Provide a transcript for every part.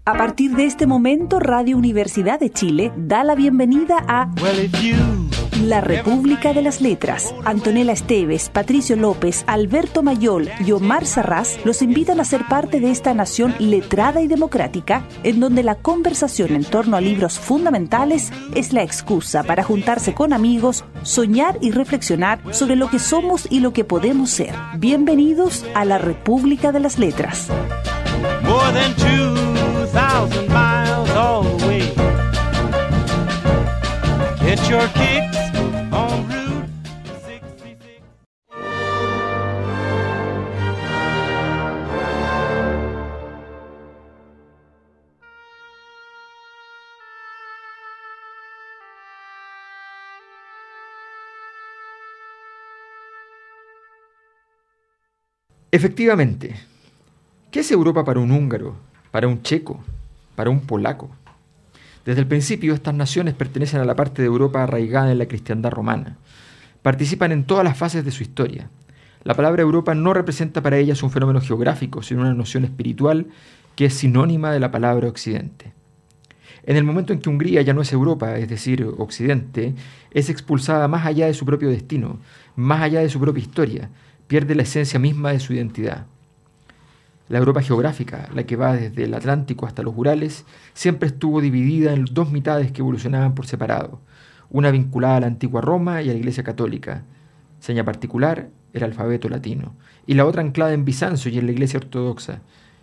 A partir de este momento, Radio Universidad de Chile da la bienvenida a La República de las Letras. Antonella Esteves, Patricio López, Alberto Mayol y Omar Sarraz los invitan a ser parte de esta nación letrada y democrática, en donde la conversación en torno a libros fundamentales es la excusa para juntarse con amigos, soñar y reflexionar sobre lo que somos y lo que podemos ser. Bienvenidos a La República de las Letras. More than 2,000 miles all the way. Get your kicks on Route 66. Efectivamente, ¿qué es Europa para un húngaro, para un checo, para un polaco? Desde el principio, estas naciones pertenecen a la parte de Europa arraigada en la cristiandad romana. Participan en todas las fases de su historia. La palabra Europa no representa para ellas un fenómeno geográfico, sino una noción espiritual que es sinónima de la palabra Occidente. En el momento en que Hungría ya no es Europa, es decir, Occidente, es expulsada más allá de su propio destino, más allá de su propia historia, pierde la esencia misma de su identidad. La Europa geográfica, la que va desde el Atlántico hasta los Urales, siempre estuvo dividida en dos mitades que evolucionaban por separado, una vinculada a la antigua Roma y a la Iglesia Católica, seña particular, el alfabeto latino, y la otra anclada en Bizancio y en la Iglesia Ortodoxa,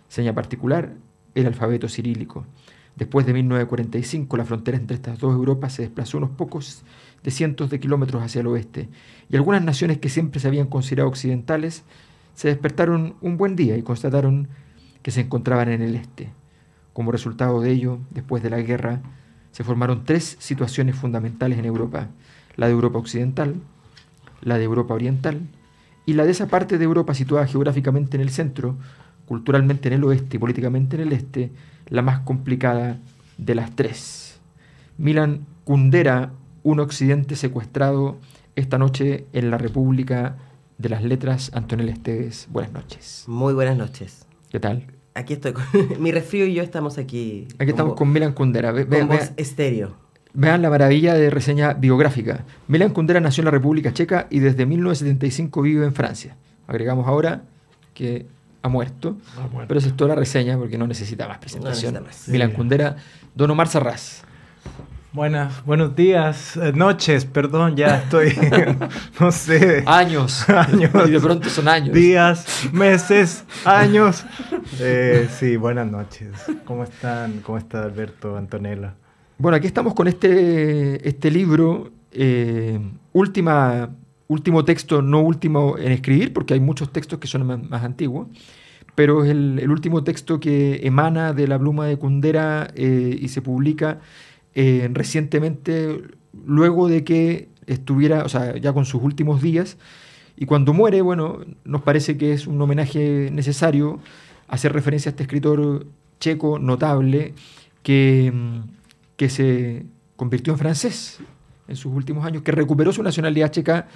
seña particular, el alfabeto cirílico. Después de 1945, la frontera entre estas dos Europas se desplazó unos pocos de cientos de kilómetros hacia el oeste, y algunas naciones que siempre se habían considerado occidentales se despertaron un buen día y constataron que se encontraban en el este. Como resultado de ello, después de la guerra, se formaron tres situaciones fundamentales en Europa: la de Europa occidental, la de Europa oriental y la de esa parte de Europa situada geográficamente en el centro, culturalmente en el oeste y políticamente en el este, la más complicada de las tres. Milan Kundera, un occidente secuestrado esta noche en la República de las Letras. Antonella Esteves, buenas noches. Muy buenas noches. ¿Qué tal? Aquí estoy con mi resfrío y yo estamos aquí. Aquí estamos con Milan Kundera. Con voz estéreo. Vean la maravilla de reseña biográfica. Milan Kundera nació en la República Checa y desde 1975 vive en Francia. Agregamos ahora que ha muerto, pero esa es toda la reseña porque no necesita más presentación. No necesita más. Milan Kundera, don Omar Sarraz. Buenos días, noches, perdón, ya estoy, no sé. Años. Y de pronto son años. Días, meses, años. Sí, buenas noches. ¿Cómo están? ¿Cómo está Alberto, Antonella? Bueno, aquí estamos con este libro, último texto, no último en escribir, porque hay muchos textos que son más antiguos, pero es el último texto que emana de la pluma de Kundera y se publica recientemente, luego de que estuviera, o sea, ya con sus últimos días, y cuando muere, bueno, nos parece que es un homenaje necesario hacer referencia a este escritor checo notable que se convirtió en francés en sus últimos años, que recuperó su nacionalidad checa.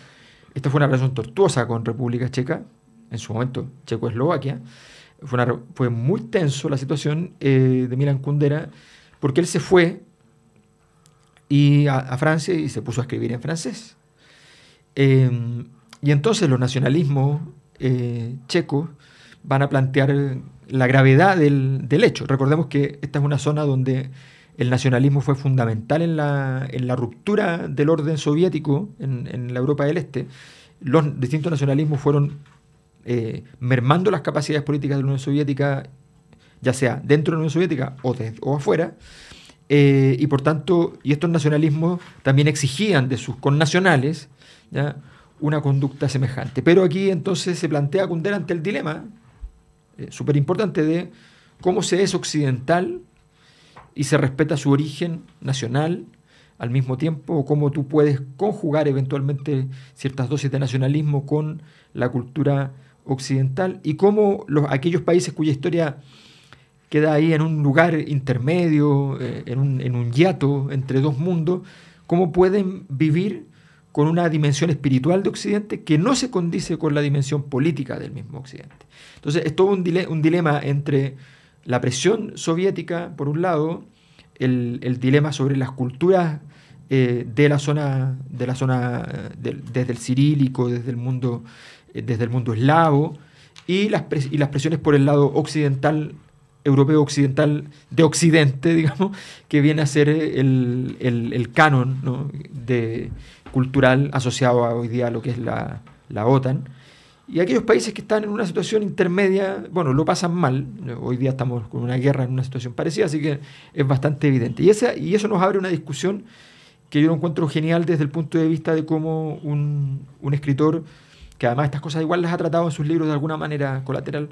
Esta fue una relación tortuosa con República Checa, en su momento Checoslovaquia. Fue muy tenso la situación de Milan Kundera, porque él se fue a Francia y se puso a escribir en francés. Y entonces los nacionalismos checos van a plantear la gravedad del hecho. Recordemos que esta es una zona donde el nacionalismo fue fundamental en la ruptura del orden soviético en la Europa del Este. Los distintos nacionalismos fueron mermando las capacidades políticas de la Unión Soviética, ya sea dentro de la Unión Soviética o afuera. Y por tanto, estos nacionalismos también exigían de sus connacionales, ¿ya?, una conducta semejante. Pero aquí entonces se plantea Kundera ante el dilema súper importante de cómo se es occidental y se respeta su origen nacional al mismo tiempo, o cómo tú puedes conjugar eventualmente ciertas dosis de nacionalismo con la cultura occidental, y cómo aquellos países cuya historia queda ahí en un lugar intermedio, en un hiato entre dos mundos, cómo pueden vivir con una dimensión espiritual de Occidente que no se condice con la dimensión política del mismo Occidente. Entonces es todo un dilema entre la presión soviética, por un lado, el dilema sobre las culturas de la zona desde el cirílico, desde el mundo eslavo, y las presiones por el lado occidental, europeo occidental, de Occidente, digamos, que viene a ser el canon, ¿no?, cultural asociado hoy día a lo que es la OTAN. Y aquellos países que están en una situación intermedia, bueno, lo pasan mal. Hoy día estamos con una guerra en una situación parecida, así que es bastante evidente. Y eso nos abre una discusión que yo lo encuentro genial desde el punto de vista de cómo un escritor, que además estas cosas igual las ha tratado en sus libros de alguna manera colateral,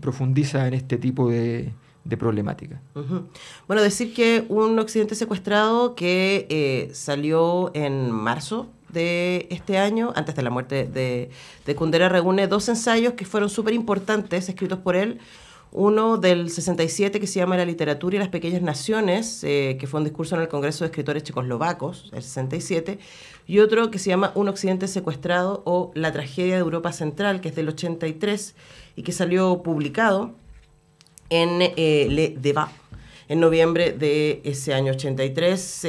profundiza en este tipo de problemática. Uh-huh. Bueno, decir que Un Occidente Secuestrado, que salió en marzo de este año, antes de la muerte de Kundera, reúne 2 ensayos que fueron súper importantes, escritos por él. Uno del 67, que se llama La literatura y las pequeñas naciones, que fue un discurso en el Congreso de Escritores Checoslovacos, el 67, y otro que se llama Un Occidente Secuestrado o La tragedia de Europa Central, que es del 83, y que salió publicado en Le Débat, en noviembre de ese año 83.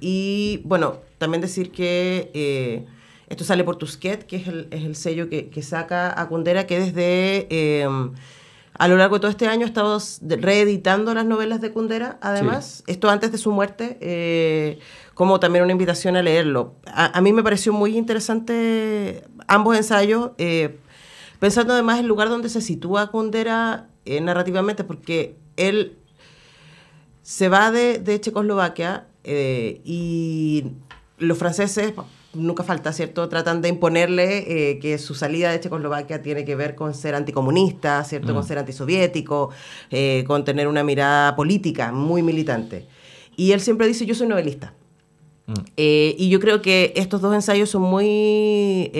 Y bueno, también decir que esto sale por Tusquets, que es el sello que saca a Kundera, que desde a lo largo de todo este año ha estado reeditando las novelas de Kundera, además, sí. Esto antes de su muerte, como también una invitación a leerlo. A mí me pareció muy interesante ambos ensayos, pensando además en el lugar donde se sitúa Kundera narrativamente, porque él se va de Checoslovaquia y los franceses, nunca falta, ¿cierto?, tratan de imponerle que su salida de Checoslovaquia tiene que ver con ser anticomunista, ¿cierto?, con ser antisoviético, con tener una mirada política muy militante. Y él siempre dice, yo soy novelista. Y yo creo que estos 2 ensayos son muy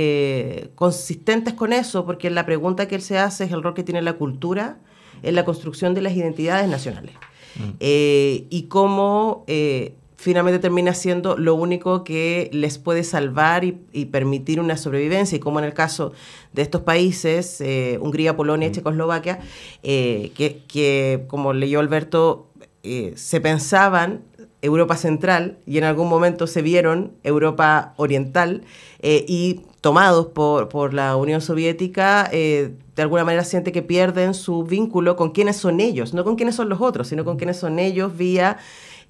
consistentes con eso, porque la pregunta que él se hace es el rol que tiene la cultura en la construcción de las identidades nacionales. Y cómo finalmente termina siendo lo único que les puede salvar y permitir una sobrevivencia, y como en el caso de estos países, Hungría, Polonia y Checoslovaquia, que como leyó Alberto, se pensaban Europa Central y en algún momento se vieron Europa Oriental, y tomados por la Unión Soviética, de alguna manera siente que pierden su vínculo con quiénes son ellos, no con quiénes son los otros, sino con quiénes son ellos vía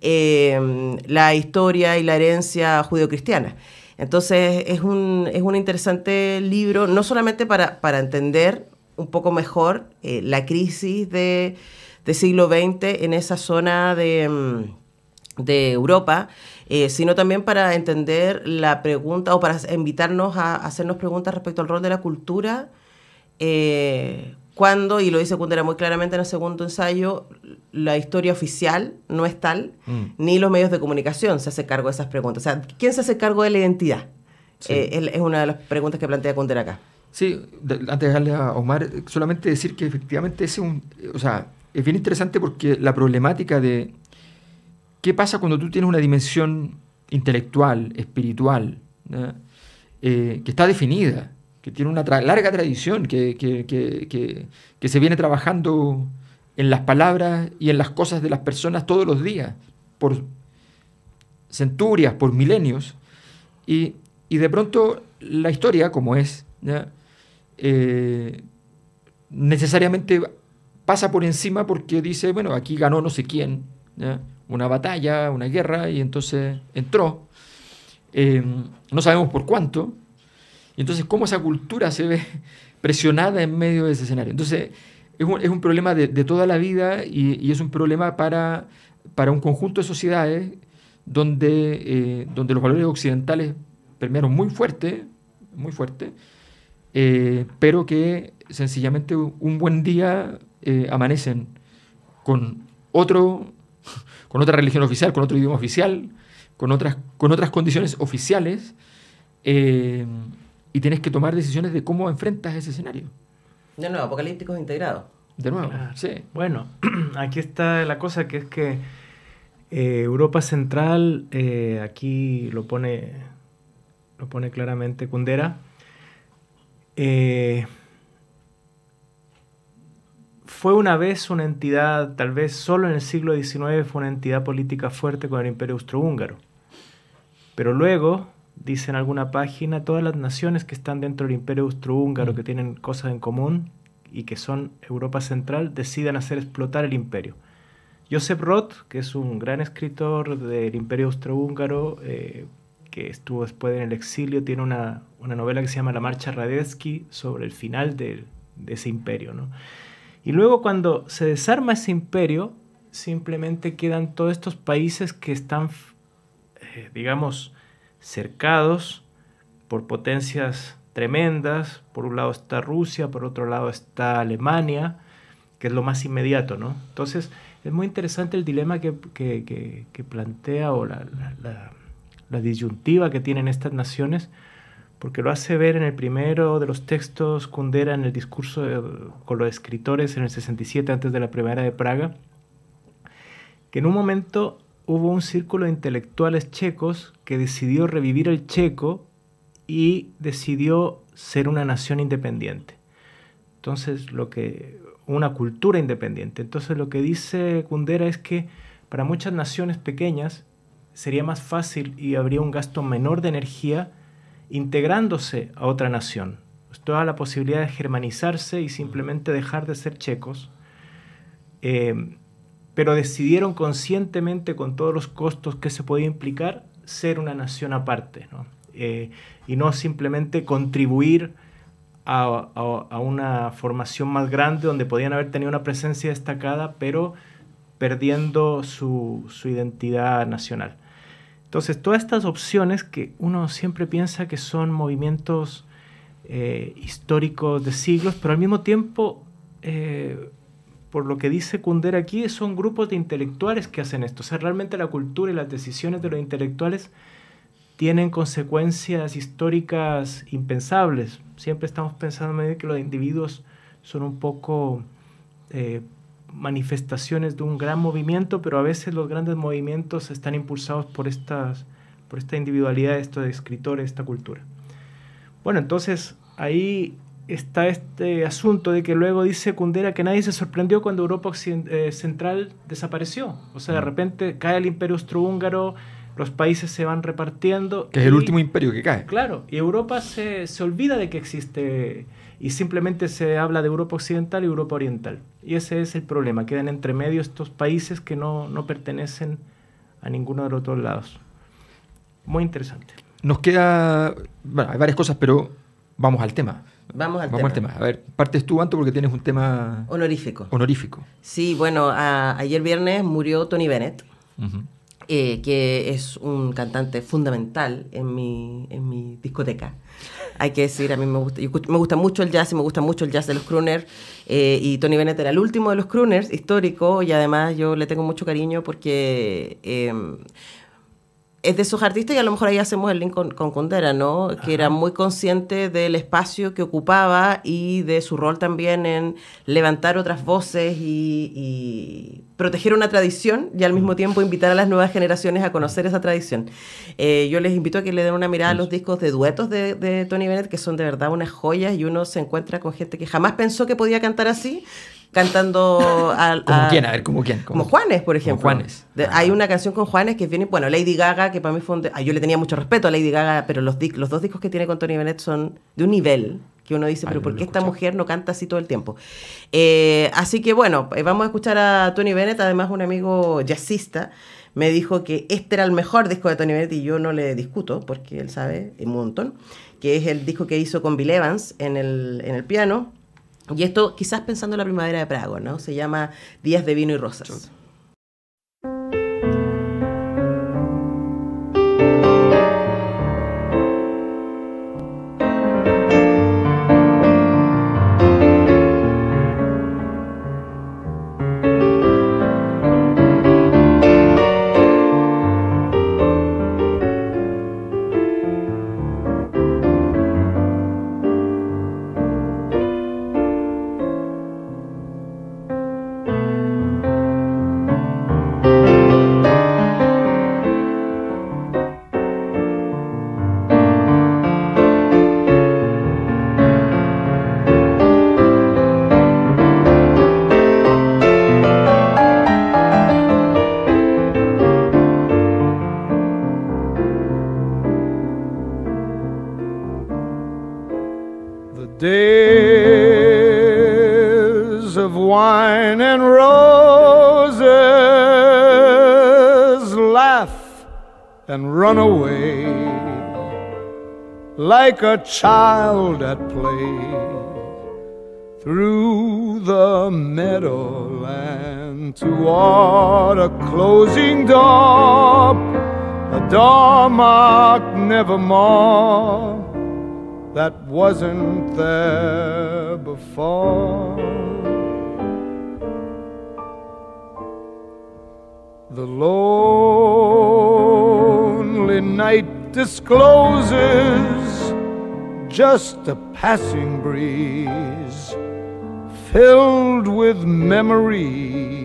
la historia y la herencia judeocristiana. Entonces es un interesante libro, no solamente para entender un poco mejor la crisis de siglo XX en esa zona de Europa, sino también para entender la pregunta, o para invitarnos a hacernos preguntas respecto al rol de la cultura, cuando, y lo dice Kundera muy claramente en el segundo ensayo, la historia oficial no es tal, ni los medios de comunicación se hace cargo de esas preguntas. O sea, ¿quién se hace cargo de la identidad? Sí. Es una de las preguntas que plantea Kundera acá. Sí, antes de darle a Omar, solamente decir que efectivamente es bien interesante, porque la problemática de qué pasa cuando tú tienes una dimensión intelectual, espiritual, ¿no?, que está definida, que tiene una larga tradición, que se viene trabajando en las palabras y en las cosas de las personas todos los días, por centurias, por milenios, y de pronto la historia, como es, ¿ya?, necesariamente pasa por encima porque dice, bueno, aquí ganó no sé quién, ¿ya?, una batalla, una guerra, y entonces entró, no sabemos por cuánto, y entonces cómo esa cultura se ve presionada en medio de ese escenario. Entonces es un problema de toda la vida, y es un problema para un conjunto de sociedades donde los valores occidentales permearon muy fuerte, pero que sencillamente un buen día amanecen con otra religión oficial, con otro idioma oficial, con otras condiciones oficiales, y tienes que tomar decisiones de cómo enfrentas ese escenario. De nuevo, apocalípticos integrados. De nuevo, claro. Sí. Bueno, aquí está la cosa, que es que Europa Central, aquí lo pone claramente Kundera, fue una vez una entidad, tal vez solo en el siglo XIX fue una entidad política fuerte con el Imperio Austrohúngaro. Pero luego, dice en alguna página, todas las naciones que están dentro del Imperio Austrohúngaro, que tienen cosas en común y que son Europa Central, deciden hacer explotar el imperio. Joseph Roth, que es un gran escritor del Imperio Austrohúngaro, que estuvo después en el exilio, tiene una novela que se llama La Marcha Radetzky sobre el final de ese imperio, ¿no? Y luego cuando se desarma ese imperio, simplemente quedan todos estos países que están, digamos, cercados por potencias tremendas. Por un lado está Rusia, por otro lado está Alemania, que es lo más inmediato, ¿no? Entonces, es muy interesante el dilema que plantea, o la disyuntiva que tienen estas naciones, porque lo hace ver en el primero de los textos Kundera, en el discurso con los escritores en el 67, antes de la Primavera de Praga, que en un momento hubo un círculo de intelectuales checos que decidió revivir el checo y decidió ser una nación independiente. Entonces, una cultura independiente. Entonces, lo que dice Kundera es que para muchas naciones pequeñas sería más fácil y habría un gasto menor de energía integrándose a otra nación. Pues toda la posibilidad de germanizarse y simplemente dejar de ser checos, pero decidieron conscientemente, con todos los costos que se podía implicar, ser una nación aparte, ¿no? Y no simplemente contribuir a una formación más grande donde podían haber tenido una presencia destacada, pero perdiendo su identidad nacional. Entonces, todas estas opciones que uno siempre piensa que son movimientos históricos de siglos, pero al mismo tiempo, por lo que dice Kundera aquí, son grupos de intelectuales que hacen esto. O sea, realmente la cultura y las decisiones de los intelectuales tienen consecuencias históricas impensables. Siempre estamos pensando en que los individuos son un poco manifestaciones de un gran movimiento, pero a veces los grandes movimientos están impulsados por esta individualidad, estos escritores, esta cultura. Bueno, entonces ahí está este asunto de que luego dice Kundera que nadie se sorprendió cuando Europa Central desapareció. O sea, de repente cae el Imperio Austrohúngaro, los países se van repartiendo. Que es el último imperio que cae. Claro, y Europa se olvida de que existe, y simplemente se habla de Europa Occidental y Europa Oriental. Y ese es el problema, quedan entre medio estos países que no pertenecen a ninguno de los dos lados. Muy interesante. Nos queda, bueno, hay varias cosas, pero vamos al tema. Vamos al tema. A ver, partes tú, Anto, porque tienes un tema honorífico. Sí, bueno, ayer viernes murió Tony Bennett. Uh-huh. Que es un cantante fundamental en mi discoteca. Hay que decir, a mí me gusta mucho el jazz, y me gusta mucho el jazz de los crooners, y Tony Bennett era el último de los crooners históricos, y además yo le tengo mucho cariño porque es de esos artistas, y a lo mejor ahí hacemos el link con Kundera, ¿no? Ajá. Que era muy consciente del espacio que ocupaba y de su rol también en levantar otras voces y proteger una tradición, y al mismo tiempo invitar a las nuevas generaciones a conocer esa tradición. Yo les invito a que le den una mirada a los discos de duetos de Tony Bennett, que son de verdad unas joyas, y uno se encuentra con gente que jamás pensó que podía cantar así, cantando ¿Como quién? A ver, ¿como quién? Como Juanes, por ejemplo. Como Juanes. Hay una canción con Juanes que viene, bueno, Lady Gaga, que para mí fue yo le tenía mucho respeto a Lady Gaga, pero los dos discos que tiene con Tony Bennett son de un nivel que uno dice, pero ¿por qué esta mujer no canta así todo el tiempo? Así que bueno, vamos a escuchar a Tony Bennett. Además, un amigo jazzista me dijo que este era el mejor disco de Tony Bennett, y yo no le discuto, porque él sabe un montón, que es el disco que hizo con Bill Evans en el piano. Y esto quizás pensando en la Primavera de Praga, ¿no? Se llama Días de Vino y Rosas. of wine and roses, laugh and run away like a child at play through the meadowland toward a closing door, a door marked nevermore that wasn't there before. The lonely night discloses just a passing breeze filled with memories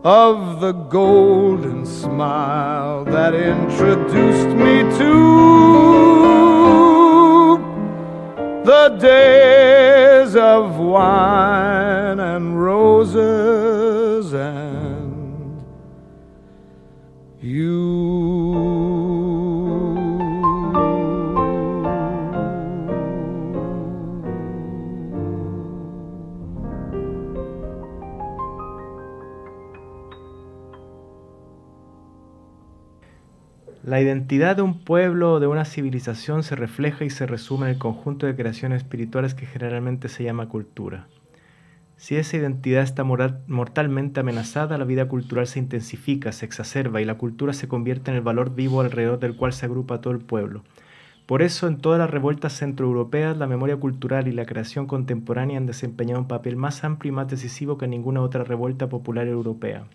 of the golden smile that introduced me to the days of wine and roses and you. La identidad de un pueblo o de una civilización se refleja y se resume en el conjunto de creaciones espirituales que generalmente se llama cultura. Si esa identidad está mortalmente amenazada, la vida cultural se intensifica, se exacerba y la cultura se convierte en el valor vivo alrededor del cual se agrupa todo el pueblo. Por eso, en todas las revueltas centroeuropeas, la memoria cultural y la creación contemporánea han desempeñado un papel más amplio y más decisivo que ninguna otra revuelta popular europea.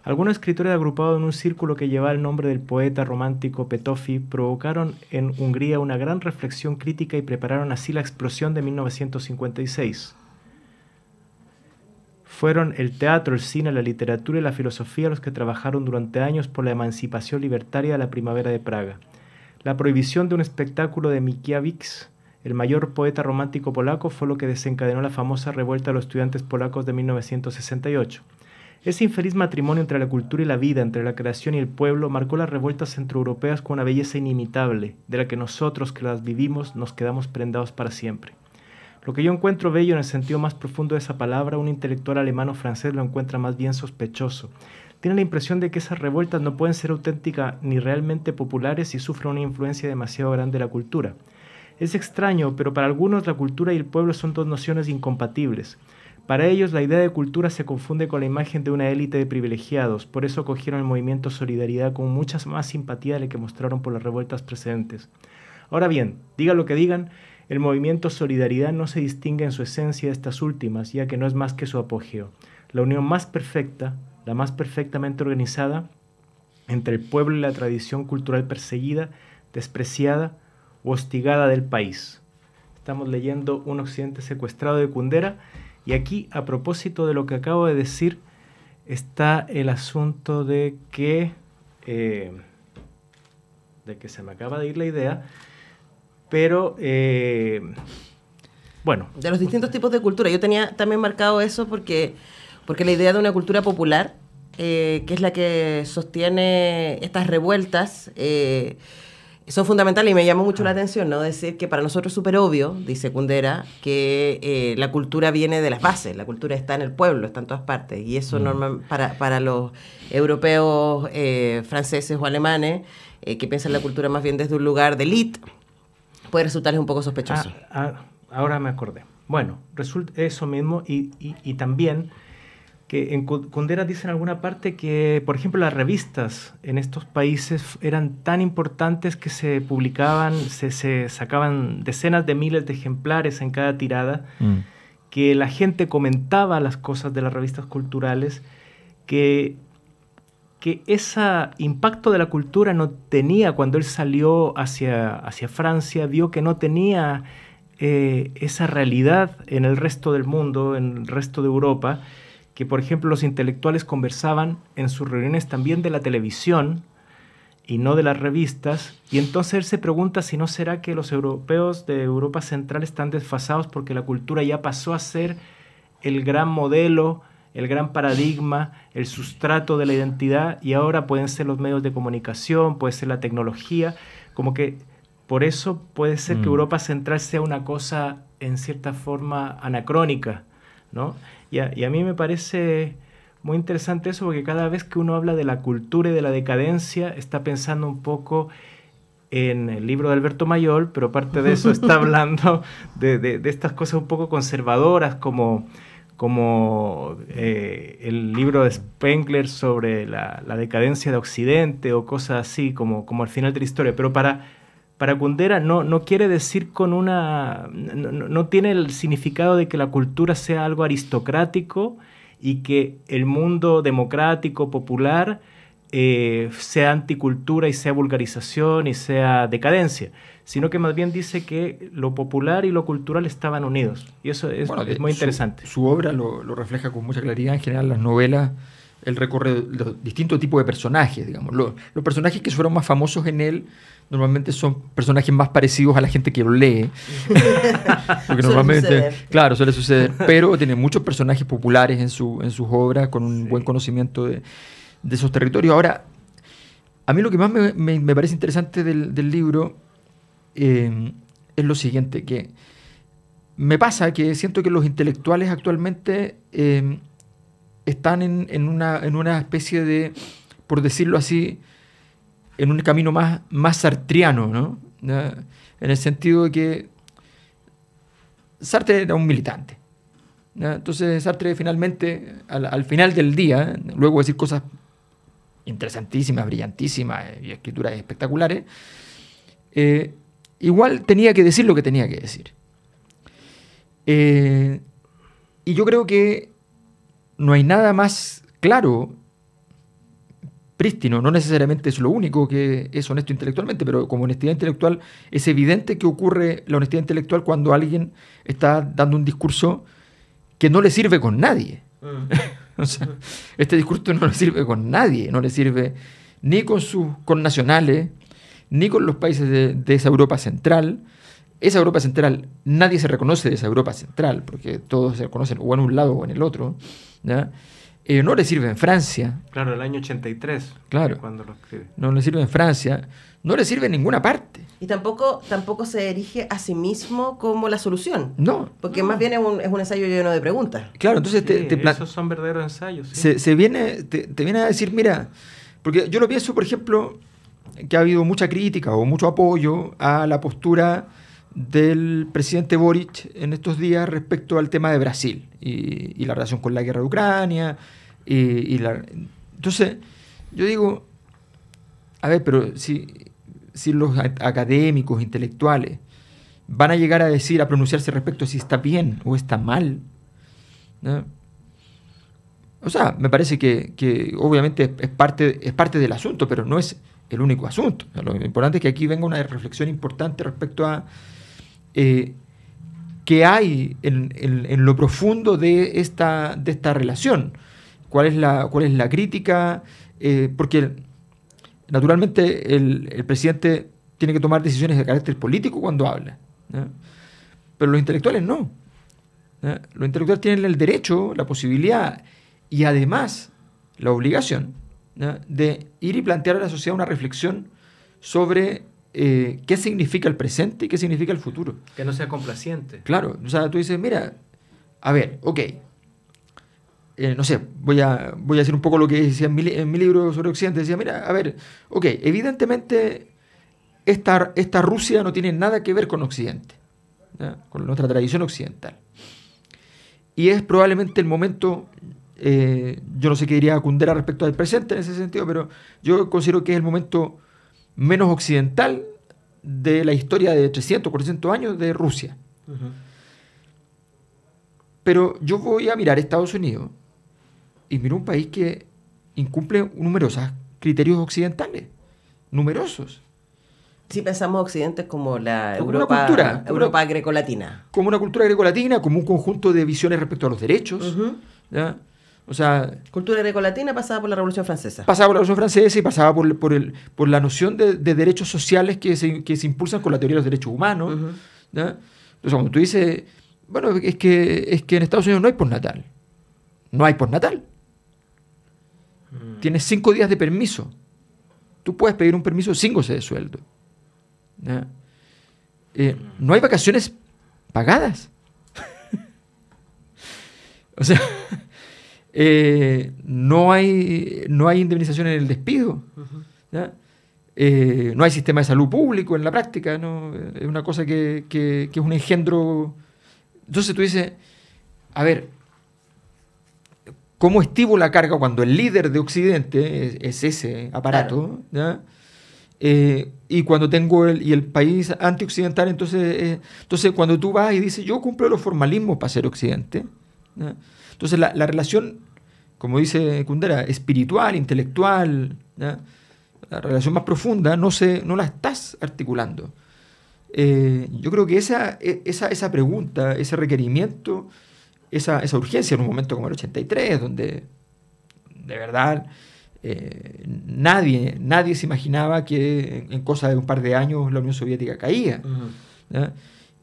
Algunos escritores agrupados en un círculo que llevaba el nombre del poeta romántico Petofi provocaron en Hungría una gran reflexión crítica y prepararon así la explosión de 1956. Fueron el teatro, el cine, la literatura y la filosofía los que trabajaron durante años por la emancipación libertaria de la primavera de Praga. La prohibición de un espectáculo de Mickiewicz, el mayor poeta romántico polaco, fue lo que desencadenó la famosa revuelta de los estudiantes polacos de 1968. Ese infeliz matrimonio entre la cultura y la vida, entre la creación y el pueblo, marcó las revueltas centroeuropeas con una belleza inimitable, de la que nosotros que las vivimos nos quedamos prendados para siempre. Lo que yo encuentro bello en el sentido más profundo de esa palabra, un intelectual alemán o francés lo encuentra más bien sospechoso. Tiene la impresión de que esas revueltas no pueden ser auténticas ni realmente populares y sufren una influencia demasiado grande de la cultura. Es extraño, pero para algunos la cultura y el pueblo son dos nociones incompatibles. Para ellos la idea de cultura se confunde con la imagen de una élite de privilegiados, por eso acogieron el movimiento Solidaridad con mucha más simpatía de la que mostraron por las revueltas precedentes. Ahora bien, digan lo que digan, el movimiento Solidaridad no se distingue en su esencia de estas últimas, ya que no es más que su apogeo, la unión más perfecta, la más perfectamente organizada entre el pueblo y la tradición cultural perseguida, despreciada o hostigada del país. Estamos leyendo Un Occidente secuestrado de Kundera. Y aquí, a propósito de lo que acabo de decir, está el asunto de que se me acaba de ir la idea, pero bueno. De los distintos tipos de cultura. Yo tenía también marcado eso porque la idea de una cultura popular, que es la que sostiene estas revueltas, son fundamentales y me llamó mucho la atención, ¿no? Decir que para nosotros es súper obvio, dice Kundera, que la cultura viene de las bases, la cultura está en el pueblo, está en todas partes, y eso para los europeos, franceses o alemanes, que piensan la cultura más bien desde un lugar de élite, puede resultarles un poco sospechoso. Ahora me acordé. Bueno, resulta eso mismo y también que en Kundera dice en alguna parte que, por ejemplo, las revistas en estos países eran tan importantes que se publicaban, se sacaban decenas de miles de ejemplares en cada tirada, que la gente comentaba las cosas de las revistas culturales, que ese impacto de la cultura no tenía, cuando él salió hacia Francia, vio que no tenía esa realidad en el resto del mundo, en el resto de Europa, que por ejemplo los intelectuales conversaban en sus reuniones también de la televisión y no de las revistas, y entonces él se pregunta si no será que los europeos de Europa Central están desfasados porque la cultura ya pasó a ser el gran modelo, el gran paradigma, el sustrato de la identidad, y ahora pueden ser los medios de comunicación, puede ser la tecnología, como que por eso puede ser que Europa Central sea una cosa en cierta forma anacrónica, ¿no? Y a mí me parece muy interesante eso, porque cada vez que uno habla de la cultura y de la decadencia, está pensando un poco en el libro de Alberto Mayol, pero aparte de eso está hablando de estas cosas un poco conservadoras, como el libro de Spengler sobre la decadencia de Occidente, o cosas así, como al final de la historia. Pero para Kundera no quiere decir no tiene el significado de que la cultura sea algo aristocrático y que el mundo democrático, popular, sea anticultura y sea vulgarización y sea decadencia, sino que más bien dice que lo popular y lo cultural estaban unidos. Y eso es muy interesante. Su obra lo refleja con mucha claridad. En general, las novelas, él recorre los distintos tipos de personajes, digamos. Los personajes que fueron más famosos en él normalmente son personajes más parecidos a la gente que lo lee. Porque normalmente, claro, suele suceder. Pero tiene muchos personajes populares en sus obras, con un buen conocimiento de esos territorios. Ahora, a mí lo que más me parece interesante del libro es lo siguiente, que me pasa que siento que los intelectuales actualmente están en una especie de, por decirlo así, en un camino más sartriano, ¿no? En el sentido de que Sartre era un militante, ¿no? Entonces Sartre finalmente, al final del día, luego de decir cosas interesantísimas, brillantísimas y escrituras espectaculares, igual tenía que decir lo que tenía que decir. Y yo creo que no hay nada más claro, prístino, no necesariamente es lo único que es honesto intelectualmente, pero como honestidad intelectual es evidente que ocurre la honestidad intelectual cuando alguien está dando un discurso que no le sirve con nadie. O sea, este discurso no le sirve con nadie, no le sirve ni con sus connacionales, ni con los países de esa Europa central. Esa Europa central, nadie se reconoce de esa Europa central, porque todos se reconocen o en un lado o en el otro, ¿ya? No le sirve en Francia. Claro, el año 83. Claro. Cuando lo escribe. No le sirve en Francia. No le sirve en ninguna parte. Y tampoco se erige a sí mismo como la solución. No. Porque más bien es un ensayo lleno de preguntas. Claro, entonces sí, esos son verdaderos ensayos. Sí. Te viene a decir, mira, porque yo lo pienso, por ejemplo, que ha habido mucha crítica o mucho apoyo a la postura del presidente Boric en estos días respecto al tema de Brasil y la relación con la guerra de Ucrania. Entonces, yo digo, a ver, pero si los académicos, intelectuales, van a llegar a pronunciarse respecto a si está bien o está mal, ¿no? O sea, me parece que obviamente es parte del asunto, pero no es el único asunto. Lo importante es que aquí venga una reflexión importante respecto a qué hay en lo profundo de esta relación. ¿Cuál es la crítica? Porque naturalmente el presidente tiene que tomar decisiones de carácter político cuando habla, ¿no? Pero los intelectuales no, ¿no? Los intelectuales tienen el derecho, la posibilidad y además la obligación, ¿no?, de ir y plantear a la sociedad una reflexión sobre qué significa el presente y qué significa el futuro. Que no sea complaciente. Claro, o sea, tú dices, mira, a ver, ok, no sé, voy a decir un poco lo que decía en mi libro sobre Occidente. Decía, mira, a ver, ok, evidentemente esta Rusia no tiene nada que ver con Occidente, ¿no?, con nuestra tradición occidental. Y es probablemente el momento, yo no sé qué diría Kundera respecto al presente en ese sentido, pero yo considero que es el momento menos occidental de la historia de 300, 400 años de Rusia. Uh-huh. Pero yo voy a mirar Estados Unidos y miro un país que incumple numerosos criterios occidentales, numerosos. Si pensamos Occidente como la como Europa grecolatina. Como una cultura grecolatina, como un conjunto de visiones respecto a los derechos. Uh-huh. ¿Ya? O sea, cultura grecolatina pasada por la Revolución Francesa. Pasaba por la Revolución Francesa y pasaba por la noción de derechos sociales que se impulsan con la teoría de los derechos humanos. Uh-huh. ¿Ya? Entonces, cuando tú dices, bueno, es que en Estados Unidos no hay postnatal. No hay postnatal. Tienes 5 días de permiso. Tú puedes pedir un permiso sin goce de sueldo. ¿Ya? No hay vacaciones pagadas. O sea, no hay indemnización en el despido. ¿Ya? No hay sistema de salud público en la práctica, ¿no? Es una cosa que es un engendro. Entonces tú dices, a ver, ¿cómo estivo la carga cuando el líder de Occidente es ese aparato? Claro. ¿Ya? Y cuando tengo el país antioccidental, entonces cuando tú vas y dices, yo cumplo los formalismos para ser Occidente, ¿ya? Entonces la relación, como dice Kundera, espiritual, intelectual, ¿ya? La relación más profunda no la estás articulando. Yo creo que esa pregunta, ese requerimiento, esa urgencia en un momento como el 83, donde de verdad nadie se imaginaba que en cosa de un par de años la Unión Soviética caía, ¿ya?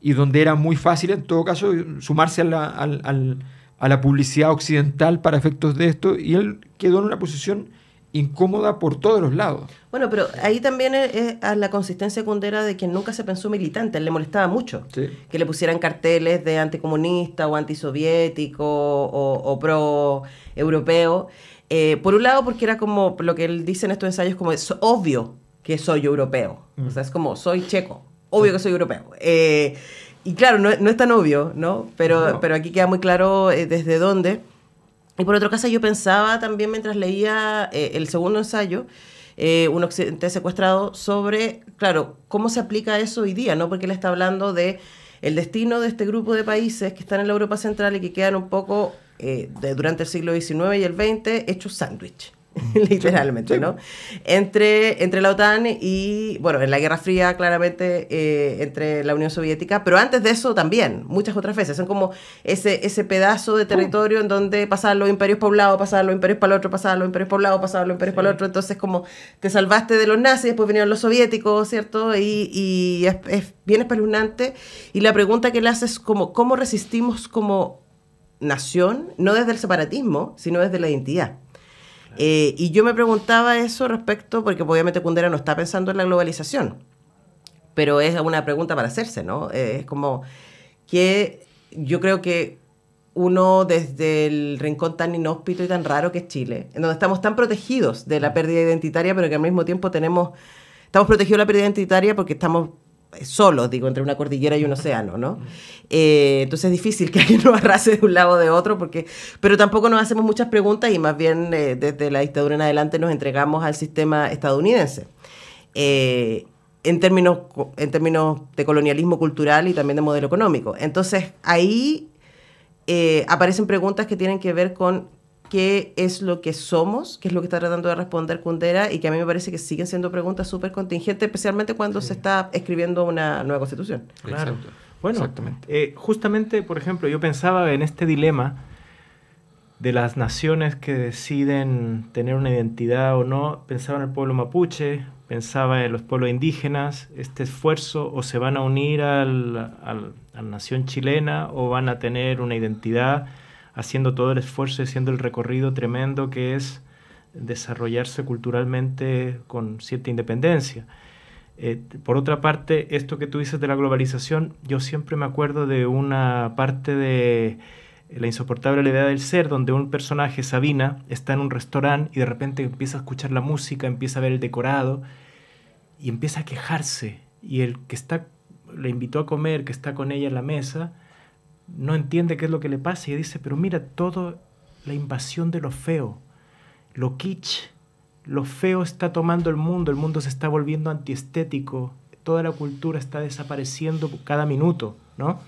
Y donde era muy fácil en todo caso sumarse a la publicidad occidental para efectos de esto, y él quedó en una posición incómoda por todos los lados. Bueno, pero ahí también es a la consistencia Kundera de quien nunca se pensó militante. A él le molestaba mucho que le pusieran carteles de anticomunista o antisoviético o pro-europeo. Por un lado, porque era como lo que él dice en estos ensayos, como es obvio que soy europeo. O sea, es como, soy checo, obvio que soy europeo. Y claro, no es tan obvio, ¿no? Pero aquí queda muy claro desde dónde. Y por otro caso, yo pensaba también mientras leía el segundo ensayo, Un Occidente secuestrado, sobre, claro, cómo se aplica eso hoy día, ¿no? Porque él está hablando de el destino de este grupo de países que están en la Europa Central y que quedan un poco, durante el siglo XIX y el XX, hechos sándwich. Literalmente, ¿no? Entre la OTAN y, bueno, en la Guerra Fría, claramente, entre la Unión Soviética, pero antes de eso también, muchas otras veces. Son como ese pedazo de territorio en donde pasaban los imperios para un lado, pasaban los imperios para el otro, pasaban los imperios para un lado, pasaban los imperios para el otro. Entonces, como te salvaste de los nazis, después vinieron los soviéticos, ¿cierto? Y es bien espeluznante. Y la pregunta que le hace es como, ¿cómo resistimos como nación? No desde el separatismo, sino desde la identidad. Y yo me preguntaba eso respecto, porque obviamente Kundera no está pensando en la globalización, pero es una pregunta para hacerse, ¿no? Es como que yo creo que uno desde el rincón tan inhóspito y tan raro que es Chile, en donde estamos tan protegidos de la pérdida identitaria, pero que al mismo tiempo estamos protegidos de la pérdida identitaria porque estamos solos, digo, entre una cordillera y un océano, ¿no? Entonces es difícil que alguien nos arrase de un lado o de otro, pero tampoco nos hacemos muchas preguntas y más bien desde la dictadura en adelante nos entregamos al sistema estadounidense. En términos de colonialismo cultural y también de modelo económico. Entonces ahí aparecen preguntas que tienen que ver con qué es lo que somos, qué es lo que está tratando de responder Kundera, y que a mí me parece que siguen siendo preguntas súper contingentes, especialmente cuando se está escribiendo una nueva constitución. Claro. Exacto. Bueno, exactamente. Justamente, por ejemplo, yo pensaba en este dilema de las naciones que deciden tener una identidad o no. Pensaba en el pueblo mapuche, pensaba en los pueblos indígenas, este esfuerzo, o se van a unir a la nación chilena o van a tener una identidad haciendo todo el esfuerzo, haciendo el recorrido tremendo que es desarrollarse culturalmente con cierta independencia. Por otra parte, esto que tú dices de la globalización, yo siempre me acuerdo de una parte de La insoportable levedad del ser, donde un personaje, Sabina, está en un restaurante y de repente empieza a escuchar la música, empieza a ver el decorado y empieza a quejarse. Y el que le invitó a comer, que está con ella en la mesa, no entiende qué es lo que le pasa y dice, pero mira, toda la invasión de lo feo, lo kitsch, lo feo está tomando el mundo se está volviendo antiestético, toda la cultura está desapareciendo cada minuto, ¿no?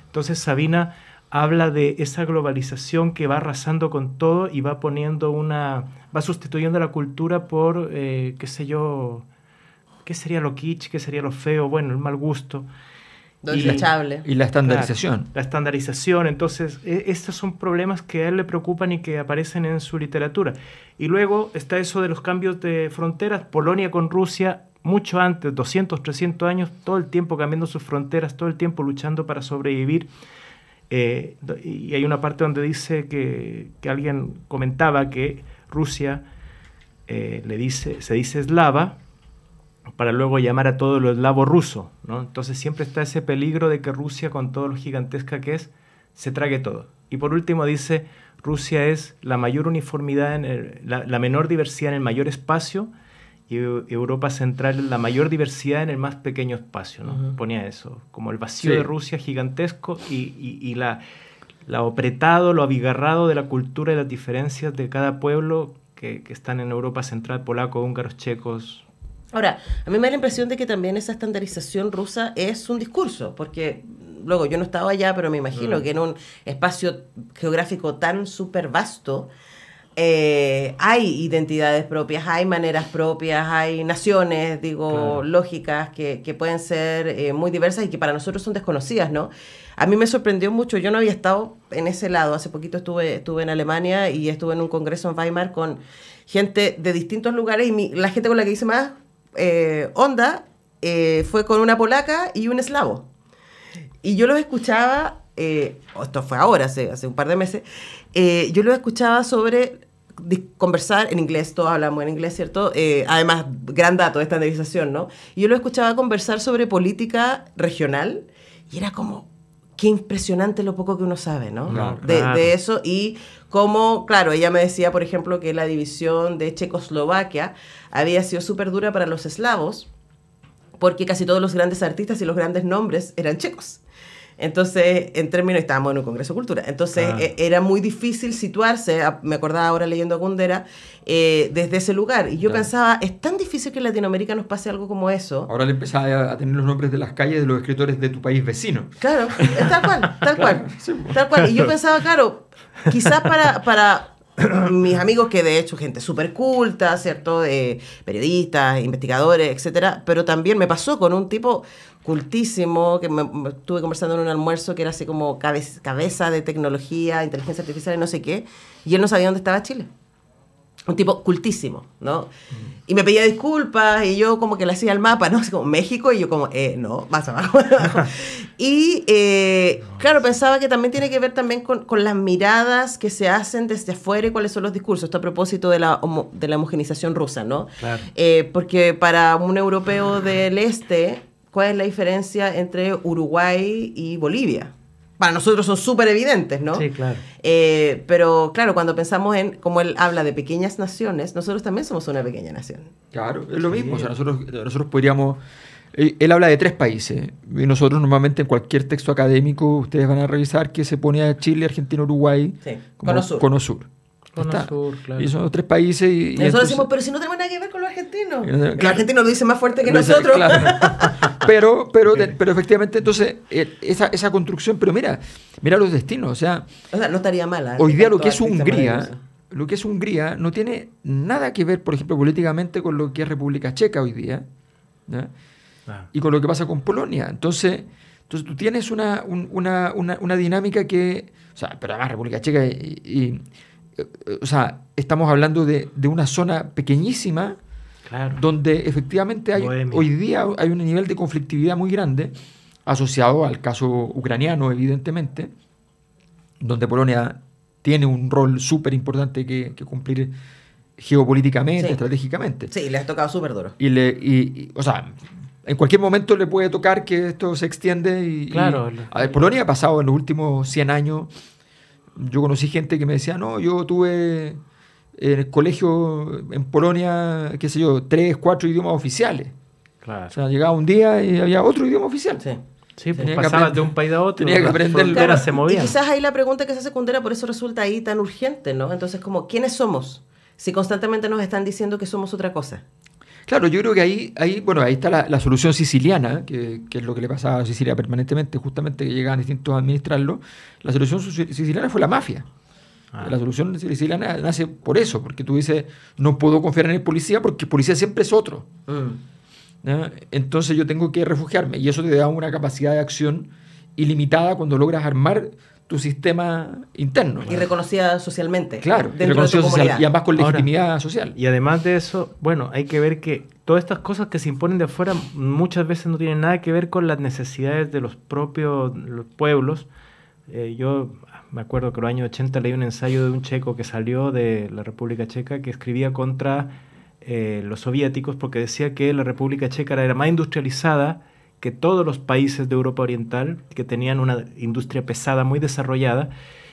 Entonces Sabina habla de esa globalización que va arrasando con todo y va sustituyendo la cultura por, qué sé yo, qué sería lo kitsch, qué sería lo feo, bueno, el mal gusto. Y la estandarización. Claro, la estandarización. Entonces, estos son problemas que a él le preocupan y que aparecen en su literatura. Y luego está eso de los cambios de fronteras. Polonia con Rusia, mucho antes, 200, 300 años, todo el tiempo cambiando sus fronteras, todo el tiempo luchando para sobrevivir. Y hay una parte donde dice que alguien comentaba que Rusia se dice eslava, para luego llamar a todo lo eslavo ruso, ¿no? Entonces siempre está ese peligro de que Rusia, con todo lo gigantesca que es, se trague todo. Y por último dice, Rusia es la mayor uniformidad, la menor diversidad en el mayor espacio, y Europa Central es la mayor diversidad en el más pequeño espacio, ¿no? Ponía eso, como el vacío de Rusia gigantesco y lo apretado, lo abigarrado de la cultura y las diferencias de cada pueblo que están en Europa Central, polacos, húngaros, checos. Ahora, a mí me da la impresión de que también esa estandarización rusa es un discurso, porque luego yo no estaba allá, pero me imagino que en un espacio geográfico tan súper vasto hay identidades propias, hay maneras propias, hay naciones, lógicas que pueden ser muy diversas y que para nosotros son desconocidas, ¿no? A mí me sorprendió mucho, yo no había estado en ese lado, hace poquito estuve en Alemania y estuve en un congreso en Weimar con gente de distintos lugares y la gente con la que hice más onda fue con una polaca y un eslavo. Y yo los escuchaba, esto fue ahora, hace un par de meses, yo los escuchaba conversar en inglés, todos hablamos en inglés, ¿cierto? Además, gran dato de estandarización, ¿no? Y yo los escuchaba conversar sobre política regional y era como, qué impresionante lo poco que uno sabe, ¿no? Claro. De eso y cómo, claro, ella me decía, por ejemplo, que la división de Checoslovaquia había sido súper dura para los eslavos porque casi todos los grandes artistas y los grandes nombres eran checos. Entonces, en términos, estábamos en un congreso de cultura, entonces era muy difícil situarse, me acordaba ahora leyendo a Kundera, desde ese lugar. Y yo pensaba, es tan difícil que en Latinoamérica nos pase algo como eso. Ahora le empezaba a tener los nombres de las calles de los escritores de tu país vecino. Claro, tal cual. Y yo pensaba, claro, quizás para mis amigos, que de hecho gente súper culta, ¿cierto? Periodistas, investigadores, etcétera, pero también me pasó con un tipo cultísimo que me estuve conversando en un almuerzo que era así como cabeza de tecnología, inteligencia artificial y no sé qué, y él no sabía dónde estaba Chile. Un tipo cultísimo, ¿no? Y me pedía disculpas y yo como que le hacía el mapa, ¿no? Así como México y yo como, no, más abajo. Y claro, pensaba que también tiene que ver también con las miradas que se hacen desde afuera y cuáles son los discursos. Esto a propósito de la homogenización rusa, ¿no? Claro. Porque para un europeo del este, ¿cuál es la diferencia entre Uruguay y Bolivia? Para nosotros son súper evidentes, ¿no? Sí, claro. Pero claro, cuando pensamos en, como él habla de pequeñas naciones, nosotros también somos una pequeña nación. Claro, es lo mismo. O sea, nosotros podríamos... Él habla de 3 países. Y nosotros normalmente en cualquier texto académico ustedes van a revisar que se pone a Chile, Argentina, Uruguay como Cono Sur. Claro. Y son 3 países. Y nosotros decimos, pero si no tenemos nada que ver con los argentinos. Claro. Los argentinos lo dicen más fuerte que nosotros. Claro. pero efectivamente, entonces, esa construcción, pero mira los destinos. O sea, no estaría mala. Hoy día lo que es Hungría no tiene nada que ver, por ejemplo, políticamente con lo que es República Checa hoy día, ¿no? Y con lo que pasa con Polonia. Entonces tú tienes una dinámica que, o sea, pero además República Checa o sea, estamos hablando de una zona pequeñísima, claro, donde efectivamente hoy día hay un nivel de conflictividad muy grande asociado al caso ucraniano, evidentemente, donde Polonia tiene un rol súper importante que cumplir geopolíticamente, estratégicamente. Sí, le ha tocado súper duro. O sea, en cualquier momento le puede tocar que esto se extiende. Claro. A ver, Polonia ha pasado en los últimos 100 años. Yo conocí gente que me decía, no, yo tuve en el colegio en Polonia, qué sé yo, 3, 4 idiomas oficiales. Claro. O sea, llegaba un día y había otro idioma oficial. Sí, pues pasabas de un país a otro. Tenía que aprender. Claro, se movían. Y quizás ahí la pregunta que se hace Kundera por eso resulta ahí tan urgente, ¿no? Entonces, como, ¿quiénes somos? Si constantemente nos están diciendo que somos otra cosa. Claro, yo creo que ahí está la solución siciliana, que es lo que le pasaba a Sicilia permanentemente, justamente que llegaban distintos a administrarlo. La solución siciliana fue la mafia. La solución siciliana nace por eso, porque tú dices, no puedo confiar en el policía porque el policía siempre es otro. ¿No? Entonces yo tengo que refugiarme, y eso te da una capacidad de acción ilimitada cuando logras armar tu sistema interno. Y reconocida socialmente. Claro, reconocida social, y además con legitimidad social. Y además de eso, bueno, hay que ver que todas estas cosas que se imponen de afuera muchas veces no tienen nada que ver con las necesidades de los propios pueblos. Yo me acuerdo que en los años 80 leí un ensayo de un checo que salió de la República Checa que escribía contra los soviéticos, porque decía que la República Checa era más industrializada que todos los países de Europa Oriental, que tenían una industria pesada muy desarrollada,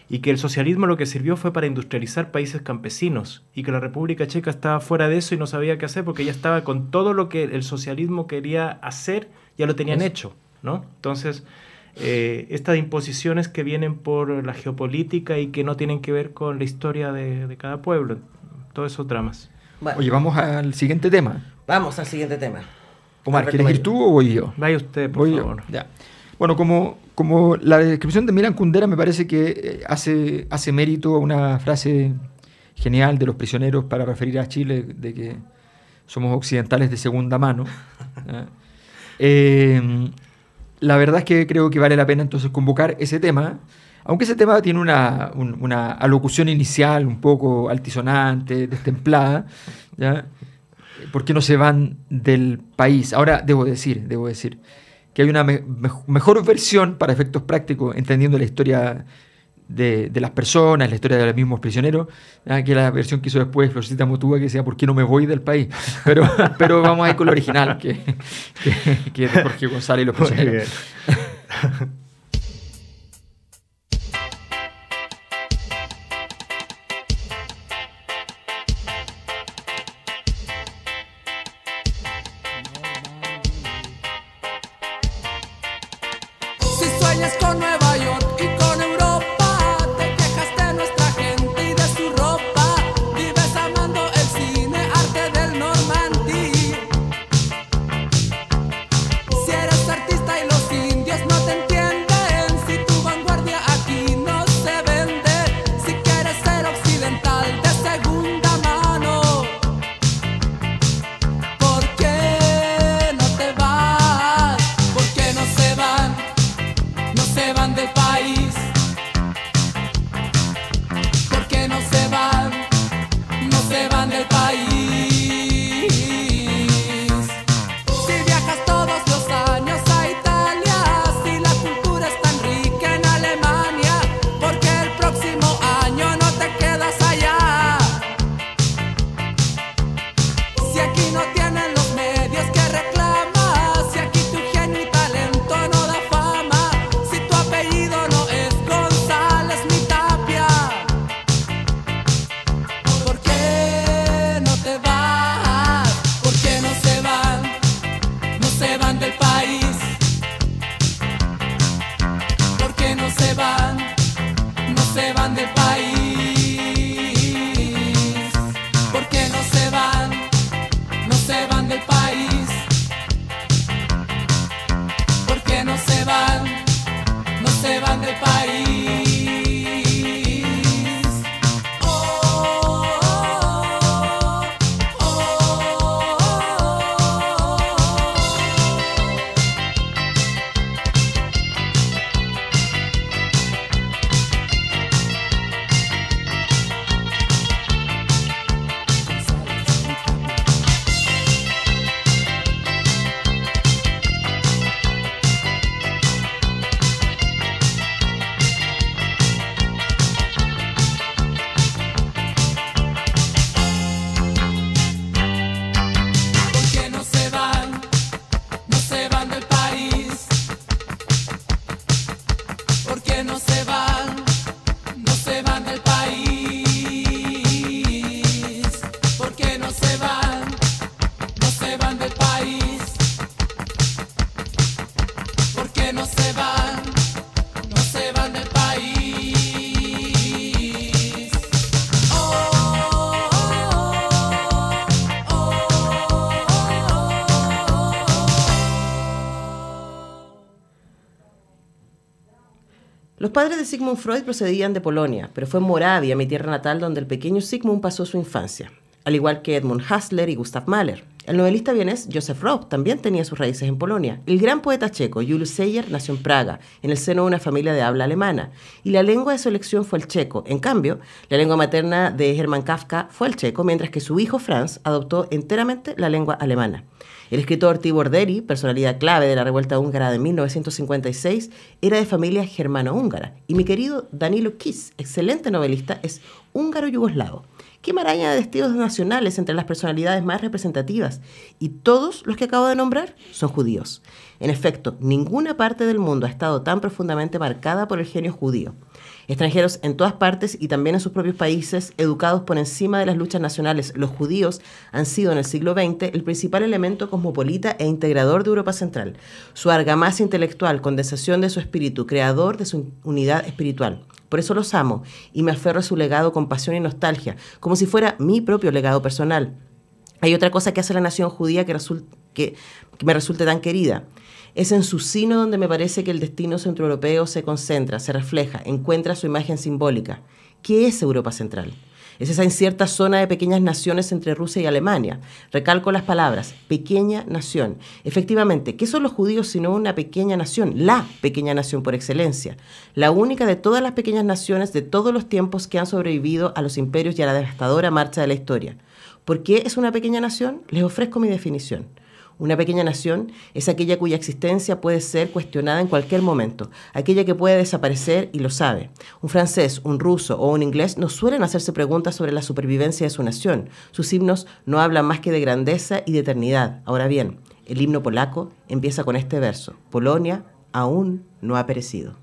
y que el socialismo lo que sirvió fue para industrializar países campesinos, y que la República Checa estaba fuera de eso y no sabía qué hacer porque ya estaba con todo lo que el socialismo quería hacer, ya lo tenían hecho, ¿no? Entonces, estas imposiciones que vienen por la geopolítica y que no tienen que ver con la historia de cada pueblo, todos esos dramas. Bueno, Oye, vamos al siguiente tema. vamos al siguiente tema. Omar, Alberto ¿quieres ir Mayor. tú o voy yo? Vaya usted, por Voy yo. favor. Ya. Bueno, como la descripción de Milan Kundera me parece que hace mérito a una frase genial de los prisioneros para referir a Chile, de que somos occidentales de segunda mano. La verdad es que creo que vale la pena entonces convocar ese tema, aunque ese tema tiene una alocución inicial un poco altisonante, destemplada, ¿ya? ¿Por qué no se van del país? Ahora, debo decir que hay una mejor versión para efectos prácticos, entendiendo la historia de las personas, la historia de los mismos prisioneros, que la versión que hizo después Florcita Motúa, que decía ¿por qué no me voy del país? Pero vamos a ir con lo original, que es de Jorge González y los prisioneros. Si sueñas con Nueva York y con Europa, te quejas de nuestra gente y de su ropa. Vives amando el cine, arte del Normandí. Si eres artista y los indios no te entienden, si tu vanguardia aquí no se vende, si quieres ser occidental de segunda mano, ¿por qué no te vas? ¿Por qué no se van? No se van del país. ¿Por qué no se van? No se van del país. Si viajas todos los años a Italia, si la cultura es tan rica en Alemania, ¿por qué el próximo año no te quedas allá? Si aquí no tienen los medios que reclamas, si aquí tu genio y talento no da fama, si tu apellido no es González ni Tapia, ¿por qué no te vas? ¿Por qué no se van? No se van del país. ¿Por qué no se van? No se van del país. ¿Por qué no se van? No se van del país. ¿Por qué no se van? No se van del país. Oh, oh, oh, oh, oh. ¿Por qué no se van? No se van del país. ¿Por qué no se van? No se van del país. ¿Por qué no se van? No se van del país. ¿Por qué no se van? No se van del país. Oh, oh, oh, Los padres de Sigmund Freud procedían de Polonia, pero fue en Moravia, mi tierra natal, donde el pequeño Sigmund pasó su infancia, al igual que Edmund Husserl y Gustav Mahler. El novelista vienés Joseph Roth también tenía sus raíces en Polonia. El gran poeta checo Julius Ceyer nació en Praga, en el seno de una familia de habla alemana, y la lengua de su elección fue el checo. En cambio, la lengua materna de Hermann Kafka fue el checo, mientras que su hijo Franz adoptó enteramente la lengua alemana. El escritor Tibor Deri, personalidad clave de la revuelta húngara de 1956, era de familia germano-húngara. Y mi querido Danilo Kiss, excelente novelista, es húngaro-yugoslavo. qué maraña de estilos nacionales entre las personalidades más representativas. Y todos los que acabo de nombrar son judíos. En efecto, ninguna parte del mundo ha estado tan profundamente marcada por el genio judío. Extranjeros en todas partes y también en sus propios países, educados por encima de las luchas nacionales, los judíos han sido en el siglo XX el principal elemento cosmopolita e integrador de Europa Central. Su argamasa intelectual, condensación de su espíritu, creador de su unidad espiritual. Por eso los amo y me aferro a su legado con pasión y nostalgia, como si fuera mi propio legado personal. Hay otra cosa que hace la nación judía que me resulte tan querida. Es en su sino donde me parece que el destino centroeuropeo se concentra, se refleja, encuentra su imagen simbólica. ¿Qué es Europa Central? Es esa incierta zona de pequeñas naciones entre Rusia y Alemania. Recalco las palabras, pequeña nación. Efectivamente, ¿qué son los judíos sino una pequeña nación? La pequeña nación por excelencia. La única de todas las pequeñas naciones de todos los tiempos que han sobrevivido a los imperios y a la devastadora marcha de la historia. ¿Por qué es una pequeña nación? Les ofrezco mi definición. Una pequeña nación es aquella cuya existencia puede ser cuestionada en cualquier momento, aquella que puede desaparecer y lo sabe. Un francés, un ruso o un inglés no suelen hacerse preguntas sobre la supervivencia de su nación. Sus himnos no hablan más que de grandeza y de eternidad. Ahora bien, el himno polaco empieza con este verso: Polonia aún no ha perecido.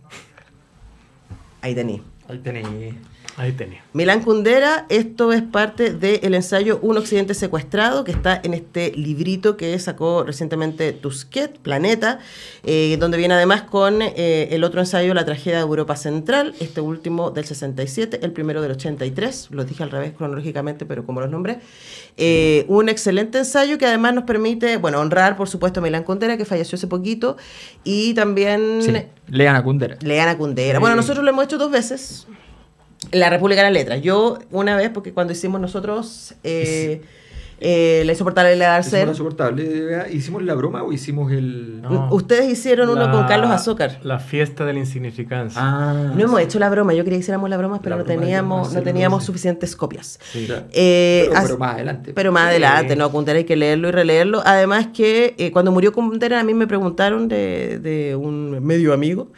Ahí tení. Ahí tenía. Milán Kundera, esto es parte del ensayo Un Occidente Secuestrado, que está en este librito que sacó recientemente Tusquet, Planeta, donde viene además con el otro ensayo, La tragedia de Europa Central, este último del 67, el primero del 83, lo dije al revés cronológicamente, pero como los nombré. Un excelente ensayo que además nos permite, bueno, honrar, por supuesto, a Milán Kundera, que falleció hace poquito, y también... Sí, lean a Kundera. Lean a Kundera. Bueno, nosotros lo hemos hecho 2 veces. La República de las Letras. Yo una vez, porque cuando hicimos nosotros La Insoportable de Darcer. La Insoportable. ¿Hicimos la broma o hicimos el...? No. Ustedes hicieron uno con Carlos Azócar. La fiesta de la insignificancia. No hemos hecho la broma. Yo quería que hiciéramos la broma, pero La no broma teníamos suficientes copias. Sí. Pero más adelante. Pero más adelante, no, Kundera hay que leerlo y releerlo. Además que cuando murió Kundera a mí me preguntaron de un medio amigo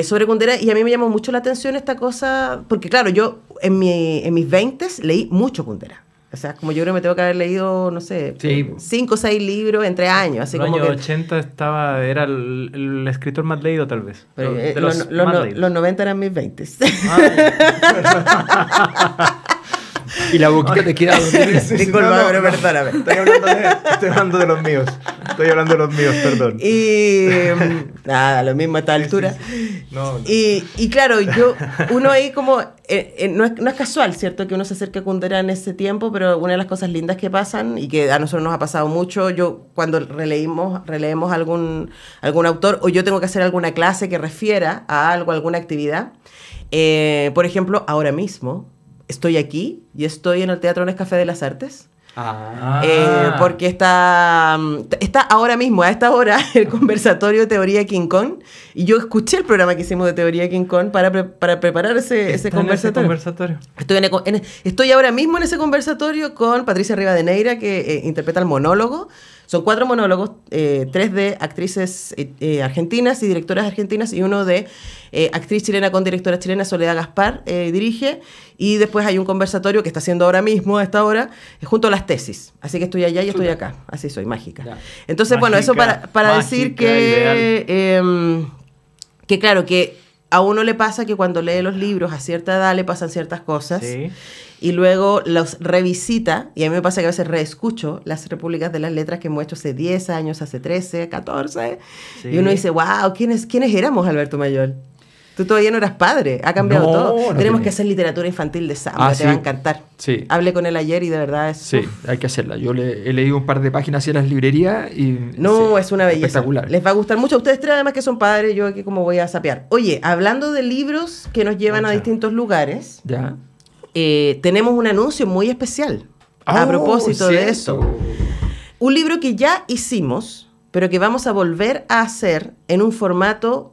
sobre Kundera, y a mí me llamó mucho la atención esta cosa, porque claro, yo en mis 20s leí mucho Kundera. O sea, como yo creo que me tengo que haber leído, no sé, 5 o 6 libros entre años. Así en como los que 80 era el escritor más leído, tal vez. Pero, De los más leídos. 90 eran mis 20s. Y la boquita te queda donde... Disculpa, pero perdóname. Estoy hablando de los míos. Estoy hablando de los míos, perdón. Y nada, lo mismo a esta altura. No. Y claro, uno ahí como, no es casual, ¿cierto? Que uno se acerque a Kundera en ese tiempo, pero una de las cosas lindas que pasan, y que a nosotros nos ha pasado mucho, yo cuando releemos algún autor, o yo tengo que hacer alguna clase que refiera a algo, alguna actividad, por ejemplo, ahora mismo estoy aquí y estoy en el Teatro Nescafé de las Artes. Porque está ahora mismo, a esta hora, el conversatorio de Teoría King Kong, y yo escuché el programa que hicimos de Teoría King Kong para preparar ese conversatorio. Estoy ahora mismo en ese conversatorio con Patricia Rivadeneira, que interpreta el monólogo. Son 4 monólogos, 3 de actrices argentinas y directoras argentinas, y uno de actriz chilena con directora chilena, Soledad Gaspar, dirige. Y después hay un conversatorio que está haciendo ahora mismo, a esta hora, junto a las tesis. Así que estoy allá y estoy acá. Así soy, mágica. Ya. Entonces, mágica, bueno, eso para decir que claro, que a uno le pasa que cuando lee los libros a cierta edad le pasan ciertas cosas. Sí. Y luego los revisita, y a mí me pasa que a veces reescucho las Repúblicas de las Letras que hemos hecho hace 10 años, hace 13, 14, sí. Y uno dice, wow, ¿quiénes éramos, Alberto Mayol? Tú todavía no eras padre, ha cambiado todo. No Tenemos que hacer literatura infantil de samba, te va a encantar. Sí. Hablé con él ayer y de verdad es... Sí, hay que hacerla. Yo he leído un par de páginas en las librerías y... No, es una belleza. Espectacular. Les va a gustar mucho. Ustedes 3 además que son padres, yo aquí como voy a sapear. Oye, hablando de libros que nos llevan a distintos lugares... Ya. Tenemos un anuncio muy especial a propósito de eso. Un libro que ya hicimos, pero que vamos a volver a hacer en un formato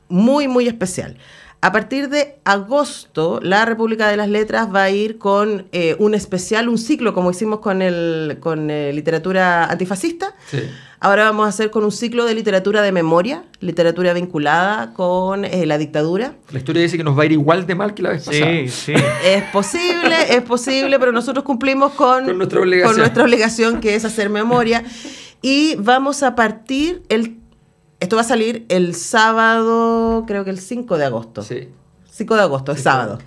muy, muy especial. a partir de agosto, la República de las Letras va a ir con un especial, un ciclo, como hicimos con literatura antifascista. Sí. Ahora vamos a hacer con un ciclo de literatura de memoria, literatura vinculada con la dictadura. La historia dice que nos va a ir igual de mal que la vez pasada. Sí, sí. Es posible, pero nosotros cumplimos con nuestra obligación. con nuestra obligación, que es hacer memoria. Y vamos a partir esto va a salir el sábado, creo que el 5 de agosto. Sí. 5 de agosto, es sábado.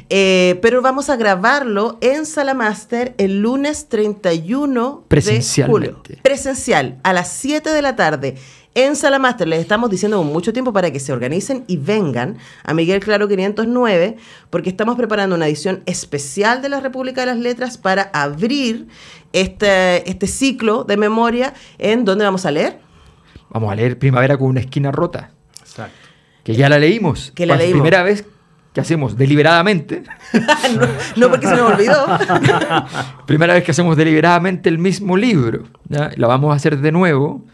Pero vamos a grabarlo en Sala Máster el lunes 31 de julio. Presencial, a las 7 de la tarde. En Sala Máster les estamos diciendo con mucho tiempo para que se organicen y vengan a Miguel Claro 509, porque estamos preparando una edición especial de la República de las Letras para abrir este ciclo de memoria, en donde vamos a leer. Vamos a leer Primavera con una esquina rota. Exacto. Que ya la leímos. Que la leímos. Primera vez que hacemos deliberadamente. no porque se me olvidó. Primera vez que hacemos deliberadamente el mismo libro. ¿Ya? La vamos a hacer de nuevo,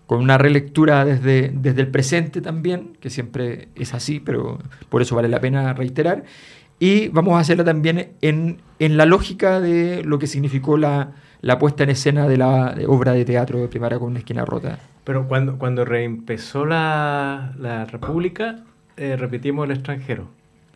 con una relectura desde el presente también, que siempre es así, pero por eso vale la pena reiterar. Y vamos a hacerla también en la lógica de lo que significó la puesta en escena de la obra de teatro de Primavera con una esquina rota. Pero cuando reempezó la República, repetimos El extranjero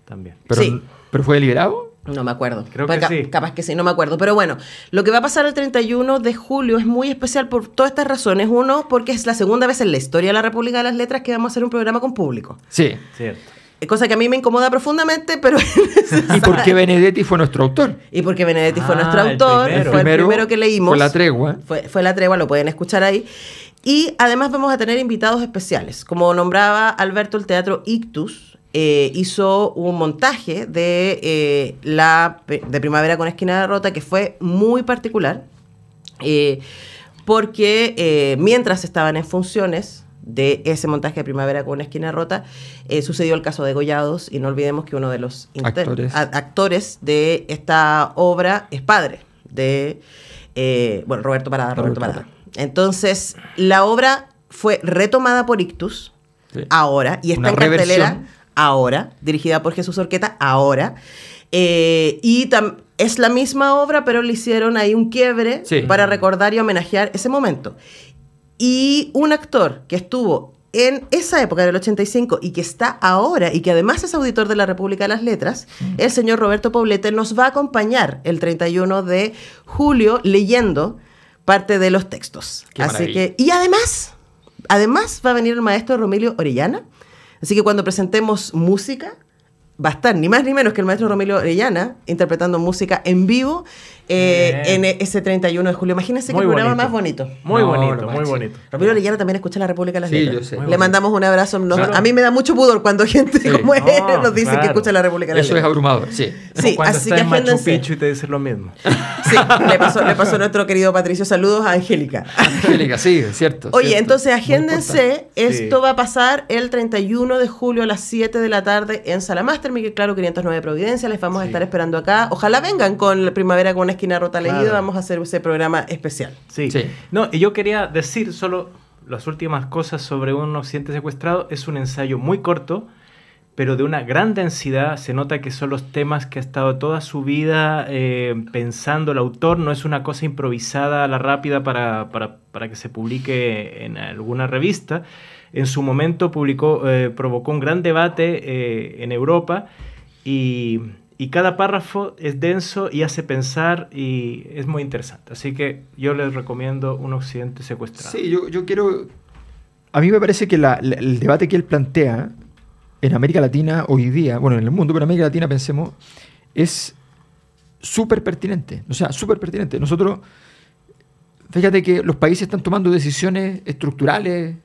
también. Pero, Sí. ¿Pero fue deliberado? No me acuerdo. Creo que sí. Capaz que sí, no me acuerdo. Pero bueno, lo que va a pasar el 31 de julio es muy especial por todas estas razones. Uno, porque es la segunda vez en la historia de la República de las Letras que vamos a hacer un programa con público. Sí. Cierto. Cosa que a mí me incomoda profundamente, pero es necesario. Y porque Benedetti fue nuestro autor. Y porque Benedetti fue Ah, nuestro el autor, primero. fue el primero que leímos. Fue La Tregua. Fue La Tregua, lo pueden escuchar ahí. Y además vamos a tener invitados especiales. Como nombraba Alberto, el Teatro Ictus hizo un montaje de Primavera con esquina rota que fue muy particular, porque mientras estaban en funciones de ese montaje de Primavera con una esquina rota, sucedió el caso de Gollados, y no olvidemos que uno de los actores de esta obra es padre de Roberto Parada. Entonces, la obra fue retomada por Ictus, Sí. ahora, y está Una en cartelera reversión. ahora, dirigida por Jesús Orqueta ahora, y es la misma obra, pero le hicieron ahí un quiebre Sí. para recordar y homenajear ese momento. Y un actor que estuvo en esa época del 85 y que está ahora, y que además es auditor de la República de las Letras, el señor Roberto Poblete, nos va a acompañar el 31 de julio leyendo parte de los textos. Qué Así maravilla. que, y además va a venir el maestro Romilio Orellana. Así que cuando presentemos música, va a estar ni más ni menos que el maestro Romilio Orellana interpretando música en vivo en ese 31 de julio. Imagínense qué Muy programa bonito. más bonito. Muy No, bonito, lo muy máximo. bonito. Romilio Orellana también escucha la República de las Sí, Letras. yo sé. Le mandamos un abrazo. A mí me da mucho pudor cuando gente Sí. como él No, nos dice que claro. escucha la República de las Eso es Letras. abrumador, sí. Sí, Cuando así está que en Machu agéndense. Picchu y te dicen lo mismo. Sí, le pasó a nuestro querido Patricio. Saludos a Angélica. Angélica, sí, es cierto. Oye, cierto. entonces Muy importante. agéndense, esto Sí. va a pasar el 31 de julio a las 7 de la tarde en Sala Máster, Miguel Claro 509 Providencia. Les vamos a estar esperando acá. Ojalá vengan con la Primavera con una esquina rota Claro. leída. Vamos a hacer ese programa especial. Sí. Sí. No, y yo quería decir solo las últimas cosas sobre un occidente secuestrado. Es un ensayo muy corto, pero de una gran densidad. Se nota que son los temas que ha estado toda su vida pensando el autor. No es una cosa improvisada a la rápida para que se publique en alguna revista. En su momento provocó un gran debate en Europa, y cada párrafo es denso y hace pensar, y es muy interesante. Así que yo les recomiendo Un occidente secuestrado. Sí, yo quiero... A mí me parece que el debate que él plantea en América Latina hoy día, bueno, en el mundo, pero en América Latina pensemos, es súper pertinente. O sea, súper pertinente. Nosotros, fíjate que los países están tomando decisiones estructurales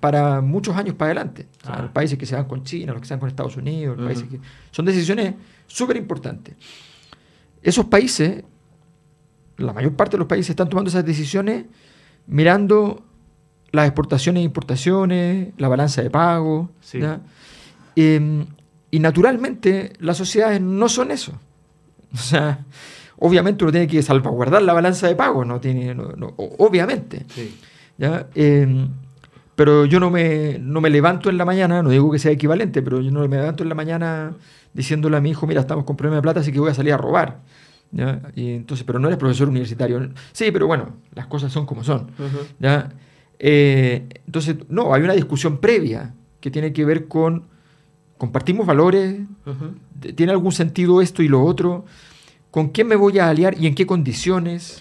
para muchos años para adelante. O sea, los países que se van con China, los que se van con Estados Unidos, los países que... Son decisiones súper importantes. Esos países, la mayor parte de los países están tomando esas decisiones mirando las exportaciones e importaciones, la balanza de pago. Sí. ¿Ya? Y naturalmente las sociedades no son eso. O sea, obviamente uno tiene que salvaguardar la balanza de pago, obviamente. Sí. ¿Ya? pero yo no me levanto en la mañana, no digo que sea equivalente, pero yo no me levanto en la mañana diciéndole a mi hijo, mira, estamos con problema de plata, así que voy a salir a robar. ¿Ya? Y entonces, pero no eres profesor universitario. Sí, pero bueno, las cosas son como son. ¿Ya? Entonces, no, hay una discusión previa que tiene que ver con compartimos valores, ¿tiene algún sentido esto y lo otro? ¿Con quién me voy a aliar y en qué condiciones?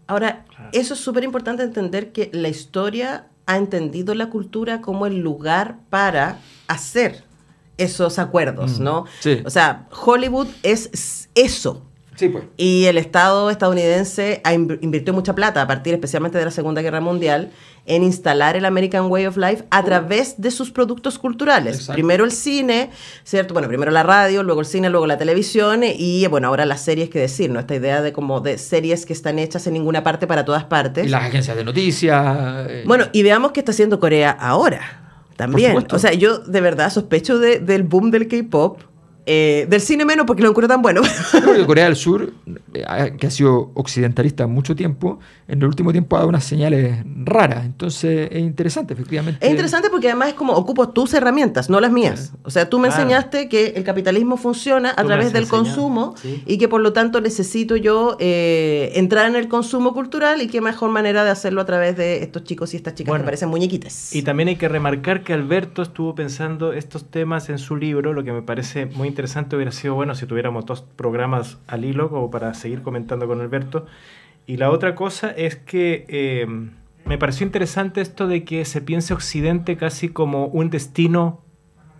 Ahora, eso es súper importante entender que la historia ha entendido la cultura como el lugar para hacer esos acuerdos, ¿no? Sí. O sea, Hollywood es eso. Sí, pues. Y el Estado estadounidense invirtió mucha plata, a partir especialmente de la Segunda Guerra Mundial, en instalar el American Way of Life a través de sus productos culturales. Exacto. Primero el cine, ¿cierto? Bueno, primero la radio, luego el cine, luego la televisión y, bueno, ahora las series, que decir, ¿no? Esta idea de como de series que están hechas en ninguna parte para todas partes. Y las agencias de noticias. Bueno, y veamos qué está haciendo Corea ahora, también. Por supuesto. O sea, yo de verdad sospecho del boom del K-pop. Del cine menos porque lo encuentro tan bueno. Yo creo que Corea del Sur, que ha sido occidentalista mucho tiempo, en el último tiempo ha dado unas señales raras. Entonces es interesante, efectivamente. Es interesante porque además es como ocupo tus herramientas, no las mías. O sea, tú me Claro. enseñaste que el capitalismo funciona a Tú me través has del enseñado, consumo sí. y que por lo tanto necesito yo entrar en el consumo cultural y qué mejor manera de hacerlo a través de estos chicos y estas chicas Bueno, que parecen muñequitas. Y también hay que remarcar que Alberto estuvo pensando estos temas en su libro, lo que me parece muy interesante. Hubiera sido bueno si tuviéramos 2 programas al hilo como para seguir comentando con Alberto. Y la otra cosa es que me pareció interesante esto de que se piense Occidente casi como un destino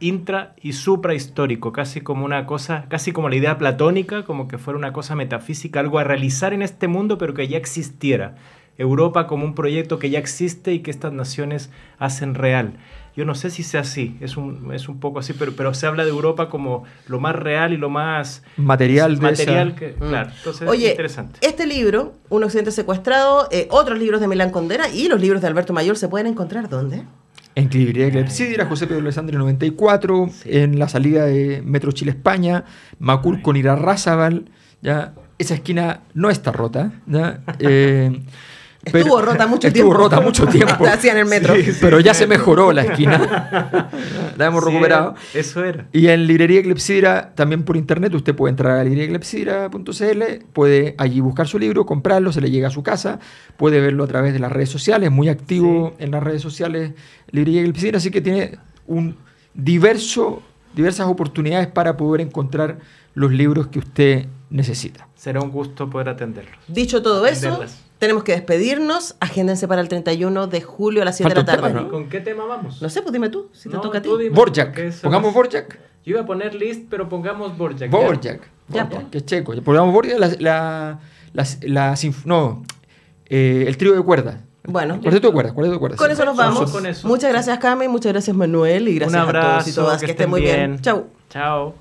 intra y suprahistórico, casi como una cosa, casi como la idea platónica, como que fuera una cosa metafísica, algo a realizar en este mundo, pero que ya existiera. Europa como un proyecto que ya existe y que estas naciones hacen real. Yo no sé si sea así, es un poco así, pero se habla de Europa como lo más real y lo más Material de esa- que, claro, entonces Oye, es interesante. este libro, Un Occidente Secuestrado, otros libros de Milán Kundera y los libros de Alberto Mayor, ¿se pueden encontrar dónde? En librería Clepsidra, José Pedro Alessandri 94, en la salida de Metro Chile España, Macul con Irarrázaval, ya esa esquina no está rota, ya, Estuvo rota mucho tiempo. Estuvo rota mucho tiempo. Hacía en el metro. Pero ya se mejoró la esquina. La hemos Sí, recuperado. eso era. Y en Librería Clepsidra, también por internet, usted puede entrar a libreriaclepsidra.cl, puede allí buscar su libro, comprarlo, se le llega a su casa, puede verlo a través de las redes sociales, muy activo en las redes sociales Librería Clepsidra, así que tiene diversas oportunidades para poder encontrar los libros que usted necesita. Será un gusto poder atenderlos. Dicho todo eso, Atenderlas. tenemos que despedirnos. Agéndense para el 31 de julio a las 7 de la Falta un tarde. tema, ¿Y con qué tema vamos? No sé, pues dime tú, si te No, toca a ti. tú dime, Borjak, porque eso pongamos es- Borjak. Yo iba a poner List, pero pongamos Borjak. Borjak, Ya, Borjak, pues. que es checo. Pongamos Borjak, el trío de cuerdas. Bueno, Cuarteto de cuerdas, cuarteto de cuerdas. con sí. eso nos vamos. Con eso. Muchas gracias, Cami, muchas gracias, Manuel, y gracias Un abrazo, a todos y todas. Que estén muy bien. Chau. Chao.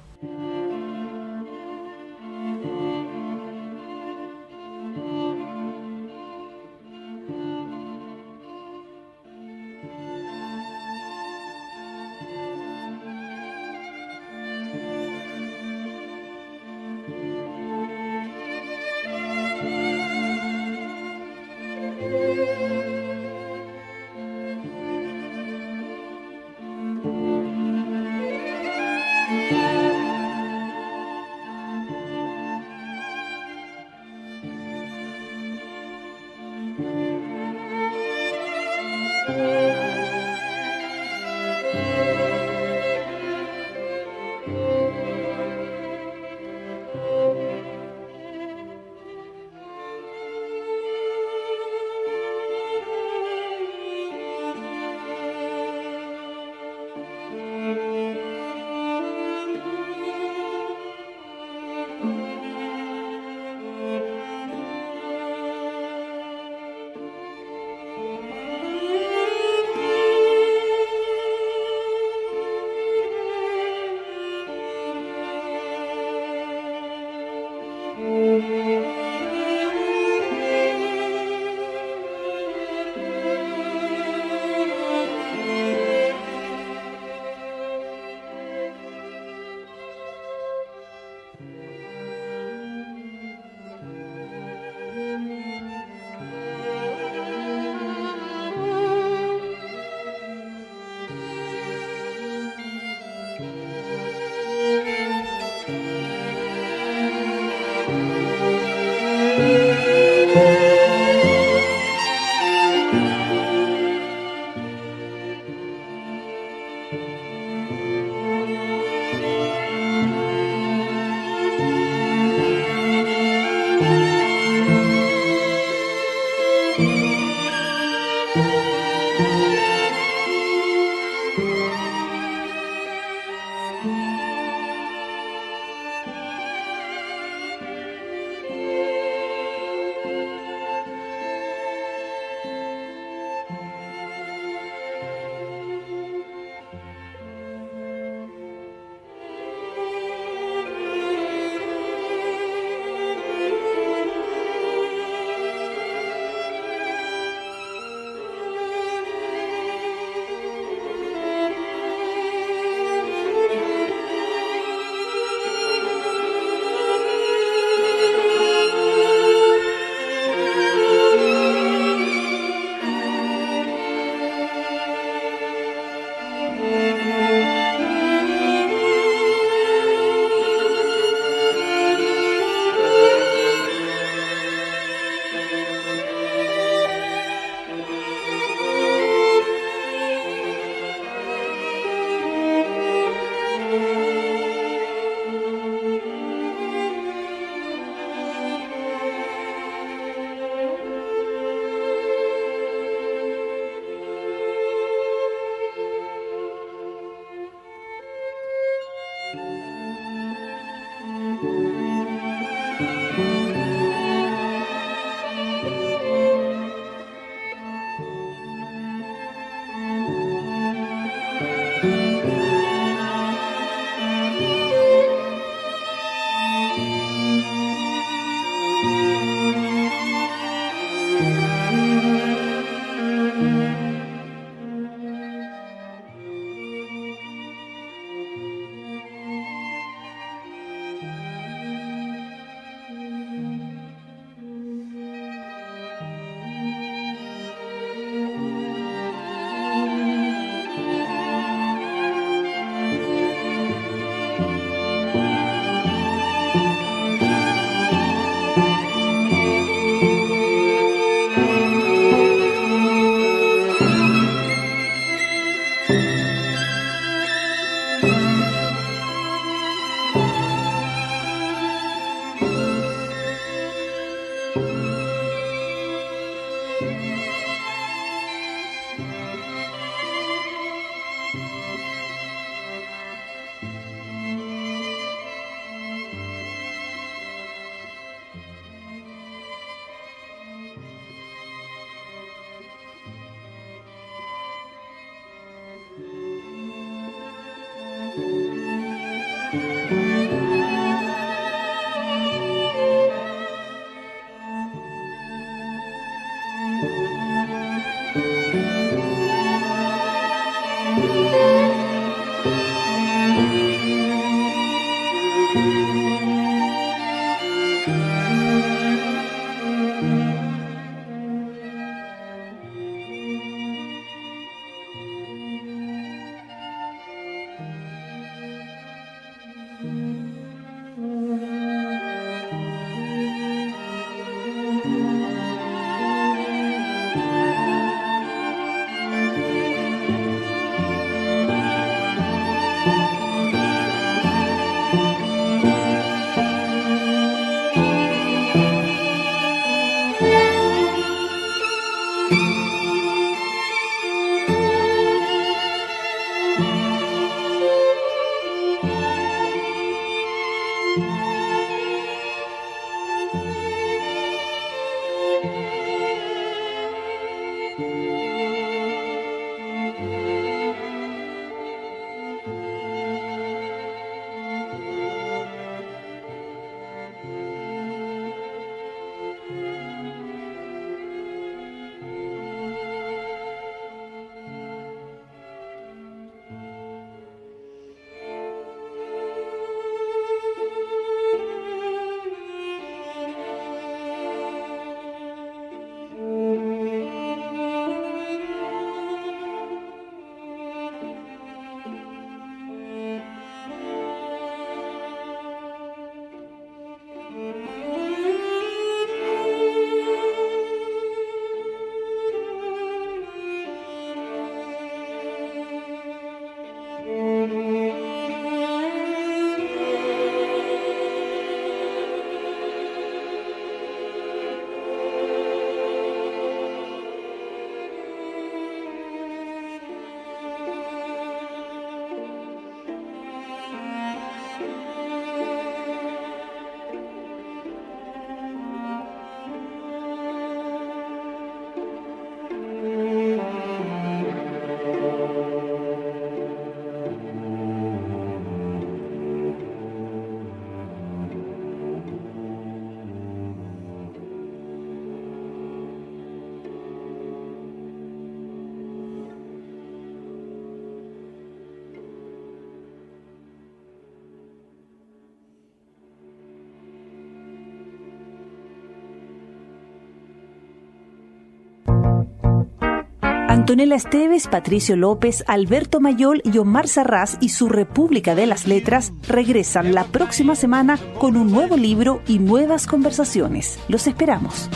Antonella Esteves, Patricio López, Alberto Mayol y Omar Sarraz y su República de las Letras regresan la próxima semana con un nuevo libro y nuevas conversaciones. Los esperamos.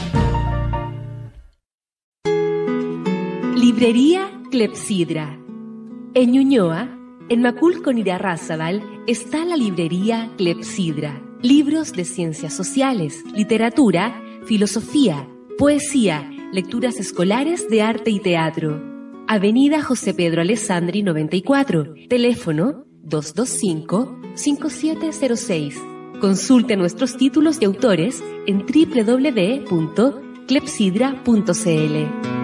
Librería Clepsidra. En Ñuñoa, en Macul con Irarrázaval, está la librería Clepsidra. Libros de ciencias sociales, literatura, filosofía, poesía, lecturas escolares de arte y teatro. Avenida José Pedro Alessandri 94, teléfono 225-5706. Consulte nuestros títulos y autores en www.clepsidra.cl.